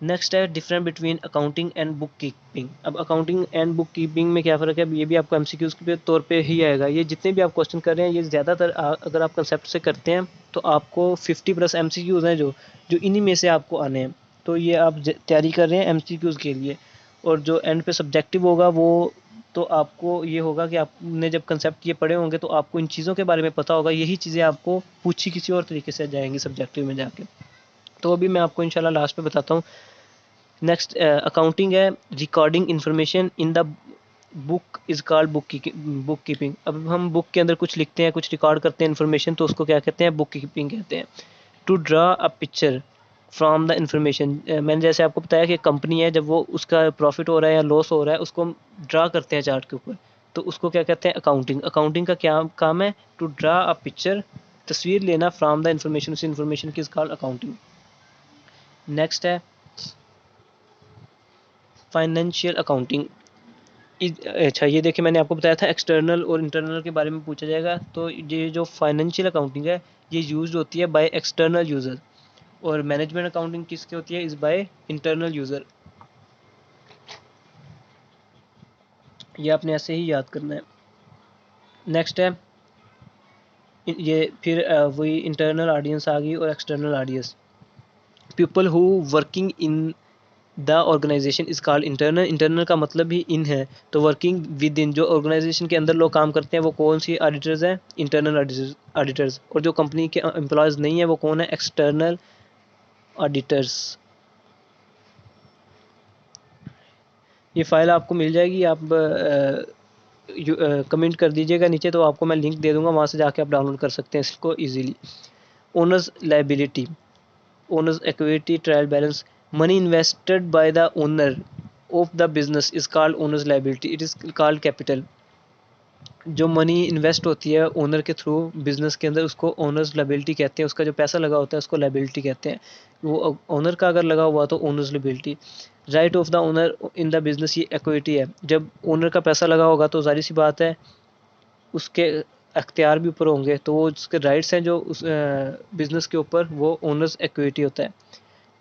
Next है difference between accounting and book keeping. अब अकाउंटिंग एंड बुक कीपिंग में क्या फ़र्क है, ये भी आपको एमसीक्यूज के तौर पे ही आएगा। ये जितने भी आप क्वेश्चन कर रहे हैं ये ज़्यादातर अगर आप कंसेप्ट से करते हैं तो आपको 50+ एमसीक्यूज हैं जो जो इन्हीं में से आपको आने हैं। तो ये आप तैयारी कर रहे हैं एमसीक्यूज के लिए। और जो एंड पे सब्जेक्टिव होगा वो तो आपको ये होगा कि आपने जब कंसेप्ट ये पढ़े होंगे तो आपको इन चीज़ों के बारे में पता होगा, यही चीज़ें आपको पूछी किसी और तरीके से जाएंगी सब्जेक्टिव में जाके। तो अभी मैं आपको इंशाल्लाह लास्ट में बताता हूँ। नेक्स्ट अकाउंटिंग है recording information in the book is called book keeping. अब हम बुक के अंदर कुछ लिखते हैं, कुछ रिकॉर्ड करते हैं इन्फॉर्मेशन, तो उसको क्या कहते हैं, बुक कीपिंग कहते हैं। To draw a picture from the information, मैंने जैसे आपको बताया कि कंपनी है, जब वो उसका प्रॉफिट हो रहा है या लॉस हो रहा है उसको हम ड्रा करते हैं चार्ट के ऊपर, तो उसको क्या कहते हैं, अकाउंटिंग। अकाउंटिंग का क्या काम है, टू ड्रा अ पिक्चर, तस्वीर लेना, फ्रॉम द इन्फॉर्मेशन, उस इन्फॉर्मेशन की इज कॉल्ड अकाउंटिंग। नेक्स्ट है फाइनेंशियल अकाउंटिंग। अच्छा ये देखिए मैंने आपको बताया था एक्सटर्नल और इंटरनल के बारे में पूछा जाएगा। तो ये जो फाइनेंशियल अकाउंटिंग है ये यूज होती है बाय एक्सटर्नल यूज़र, और मैनेजमेंट अकाउंटिंग किसकी होती है, इज बाय इंटरनल यूज़र। ये आपने ऐसे ही याद करना है। नेक्स्ट है ये फिर वही इंटरनल ऑडियंस आ गई और external audience. People who working in the organisation is called internal. Internal का मतलब ही इन है, तो वर्किंग विद इन, जो ऑर्गेनाइजेशन के अंदर लोग काम करते हैं वो कौन सी ऑडिटर्स हैं, इंटरनल ऑडिटर्स। और जो कंपनी के एम्प्लॉयज़ नहीं है वो कौन है, एक्सटर्नल ऑडिटर्स। ये फाइल आपको मिल जाएगी, आप कमेंट कर दीजिएगा नीचे, तो आपको मैं लिंक दे दूंगा, वहाँ से जाके आप डाउनलोड कर सकते हैं इसको easily. Owners liability, owners equity, trial balance, money invested by the owner of the business is called owner's liability, it is called capital। जो मनी इन्वेस्ट होती है ओनर के थ्रू बिजनेस के अंदर उसको ओनर्स लाइबिलिटी कहते हैं। उसका जो पैसा लगा होता है उसको लाइबिलिटी कहते हैं। वो ओनर का अगर लगा हुआ तो owners liability. Right of the owner in the business, ये इक्विटी है। जब ओनर का पैसा लगा होगा तो जाहिर सी बात है उसके अख्तियार भी ऊपर होंगे, तो वो उसके राइट्स हैं जो उस बिजनेस के ऊपर, वो ओनर्स इक्विटी होता है।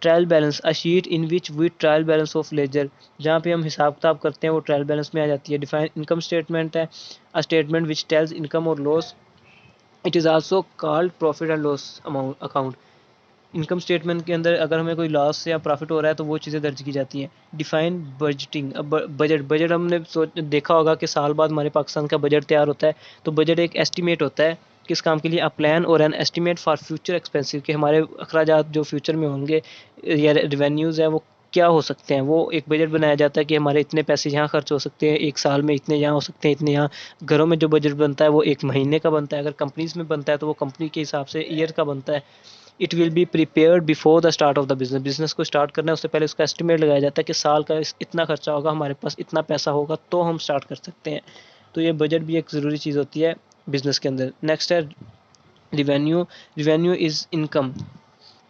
Trial balance, a sheet in which we trial balance of ledger, जहाँ पे हम हिसाब किताब करते हैं वो ट्रायल बैलेंस में आ जाती है। डिफाइन इनकम स्टेटमेंट है, a statement which tells income और loss, it is also called profit and loss amount account. Income statement के अंदर अगर हमें कोई लॉस या प्रॉफिट हो रहा है तो वो चीज़ें दर्ज की जाती हैं। डिफाइन बजटिंग, अब बजट, बजट हमने देखा होगा कि साल बाद हमारे पाकिस्तान का बजट तैयार होता है, तो बजट एक एस्टिमेट होता है किस काम के लिए, अ प्लान और an estimate for future expensive, कि हमारे अखराजात जो फ्यूचर में होंगे या रेवेन्यूज़ हैं वो क्या हो सकते हैं। वो एक बजट बनाया जाता है कि हमारे इतने पैसे यहाँ खर्च हो सकते हैं एक साल में, इतने यहाँ हो सकते हैं, इतने यहाँ। घरों में जो बजट बनता है वो एक महीने का बनता है, अगर कंपनीज में बनता है तो वो कंपनी के हिसाब से ईयर का बनता है। It will be prepared before the start of the business, business को स्टार्ट करना है उससे पहले उसका एस्टिमेट लगाया जाता है कि साल का इतना खर्चा होगा, हमारे पास इतना पैसा होगा तो हम स्टार्ट कर सकते हैं। तो ये बजट भी एक ज़रूरी चीज़ होती है बिजनेस के अंदर। नेक्स्ट है revenue. Revenue is income.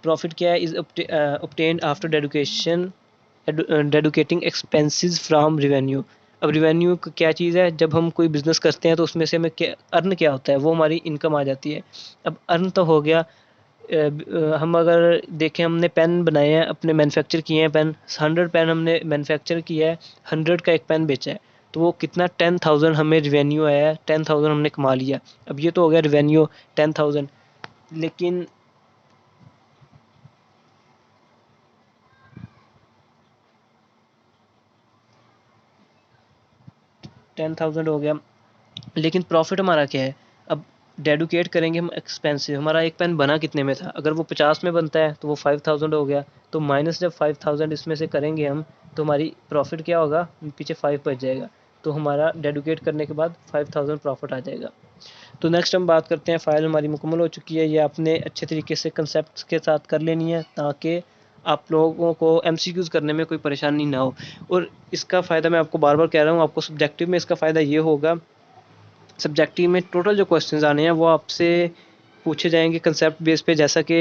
Profit क्या है, is obtained after deduction deducting expenses from revenue. अब रिवेन्यू क्या चीज़ है, जब हम कोई बिजनेस करते हैं तो उसमें से हमें क्या अर्न क्या होता है, वो हमारी इनकम आ जाती है। अब अर्न तो हो गया, हम अगर देखें हमने पेन बनाए हैं, अपने मैन्युफैक्चर किए हैं पेन, 100 पेन हमने मैन्युफैक्चर किया है, 100 का एक पेन बेचा है, तो वो कितना 10,000 हमें रिवेन्यू आया है, 10,000 हमने कमा लिया। अब ये तो हो गया रिवेन्यू 10,000, लेकिन 10,000 हो गया, लेकिन प्रॉफिट हमारा क्या है। अब डेडुकेट करेंगे हम एक्सपेंसिव, हमारा एक पेन बना कितने में था, अगर वो 50 में बनता है तो वो 5,000 हो गया, तो माइनस जब 5,000 इसमें से करेंगे हम तो हमारी प्रॉफिट क्या होगा, पीछे 5 बच जाएगा, तो हमारा डेडुकेट करने के बाद 5,000 प्रॉफिट आ जाएगा। तो नेक्स्ट हम बात करते हैं, फाइल हमारी मुकम्मल हो चुकी है, ये आपने अच्छे तरीके से कंसेप्ट के साथ कर लेनी है ताकि आप लोगों को एमसीक्यूज करने में कोई परेशानी ना हो। और इसका फ़ायदा मैं आपको बार बार कह रहा हूँ, आपको सब्जेक्टिव में इसका फ़ायदा ये होगा, सब्जेक्टिव में टोटल जो क्वेश्चंस आने हैं वो आपसे पूछे जाएंगे कंसेप्ट बेस पे, जैसा कि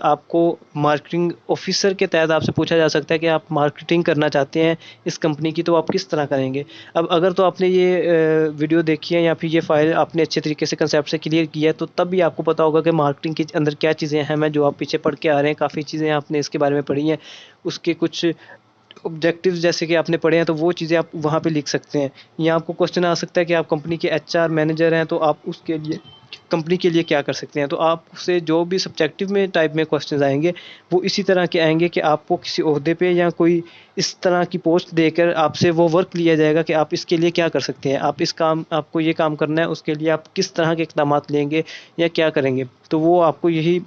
आपको मार्केटिंग ऑफिसर के तहत आपसे पूछा जा सकता है कि आप मार्केटिंग करना चाहते हैं इस कंपनी की, तो आप किस तरह करेंगे। अब अगर तो आपने ये वीडियो देखी है या फिर ये फाइल आपने अच्छे तरीके से कंसेप्ट से क्लियर किया है, तो तब भी आपको पता होगा कि मार्केटिंग के अंदर क्या चीज़ें हैं, जो आप पीछे पढ़ के आ रहे हैं, काफ़ी चीज़ें आपने इसके बारे में पढ़ी हैं, उसके कुछ ऑब्जेक्टिव्स जैसे कि आपने पढ़े हैं, तो वो चीज़ें आप वहाँ पे लिख सकते हैं। या आपको क्वेश्चन आ सकता है कि आप कंपनी के एचआर मैनेजर हैं, तो आप उसके लिए कंपनी के लिए क्या कर सकते हैं। तो आपसे जो भी सब्जेक्टिव में टाइप में क्वेश्चंस आएंगे, वो इसी तरह के आएंगे कि आपको किसी ओहदे पे या कोई इस तरह की पोस्ट देकर आपसे वो वर्क लिया जाएगा कि आप इसके लिए क्या कर सकते हैं, आप इस काम आपको ये काम करना है, उसके लिए आप किस तरह के इकदाम लेंगे या क्या करेंगे। तो वो आपको यही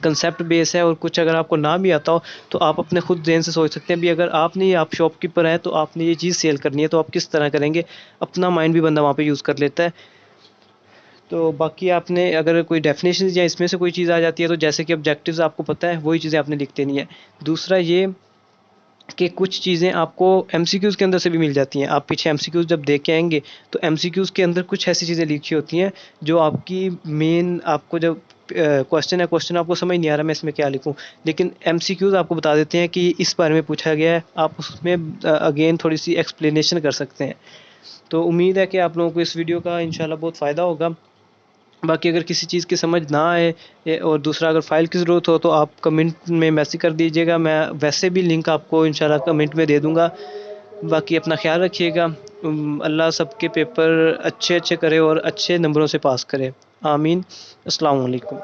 कंसेप्ट बेस है। और कुछ अगर आपको ना भी आता हो, तो आप अपने खुद ज़हन से सोच सकते हैं भी, अगर आपने आप शॉपकीपर हैं, तो आपने ये चीज़ सेल करनी है, तो आप किस तरह करेंगे। अपना माइंड भी बंदा वहाँ पे यूज़ कर लेता है। तो बाकी आपने अगर कोई डेफिनेशन या इसमें से कोई चीज़ आ जाती है, तो जैसे कि ऑब्जेक्टिव्स आपको पता है, वही चीज़ें आपने लिख देनी है। दूसरा ये कि कुछ चीज़ें आपको एमसीक्यूज़ के अंदर से भी मिल जाती हैं। आप पीछे एमसीक्यूज़ जब देख के आएंगे, तो एमसीक्यूज़ के अंदर कुछ ऐसी चीज़ें लिखी होती हैं जो आपकी मेन, आपको जब क्वेश्चन आपको समझ नहीं आ रहा मैं इसमें क्या लिखूं, लेकिन एमसीक्यूज़ आपको बता देते हैं कि इस बारे में पूछा गया है, आप उसमें अगेन थोड़ी सी एक्सप्लेनेशन कर सकते हैं। तो उम्मीद है कि आप लोगों को इस वीडियो का इंशाल्लाह बहुत फ़ायदा होगा। बाकी अगर किसी चीज़ की समझ ना आए, और दूसरा अगर फ़ाइल की ज़रूरत हो, तो आप कमेंट में मैसेज कर दीजिएगा, मैं वैसे भी लिंक आपको इंशाल्लाह कमेंट में दे दूँगा। बाकी अपना ख्याल रखिएगा। अल्लाह सबके पेपर अच्छे अच्छे करे और अच्छे नंबरों से पास करे। आमीन। अस्सलाम वालेकुम।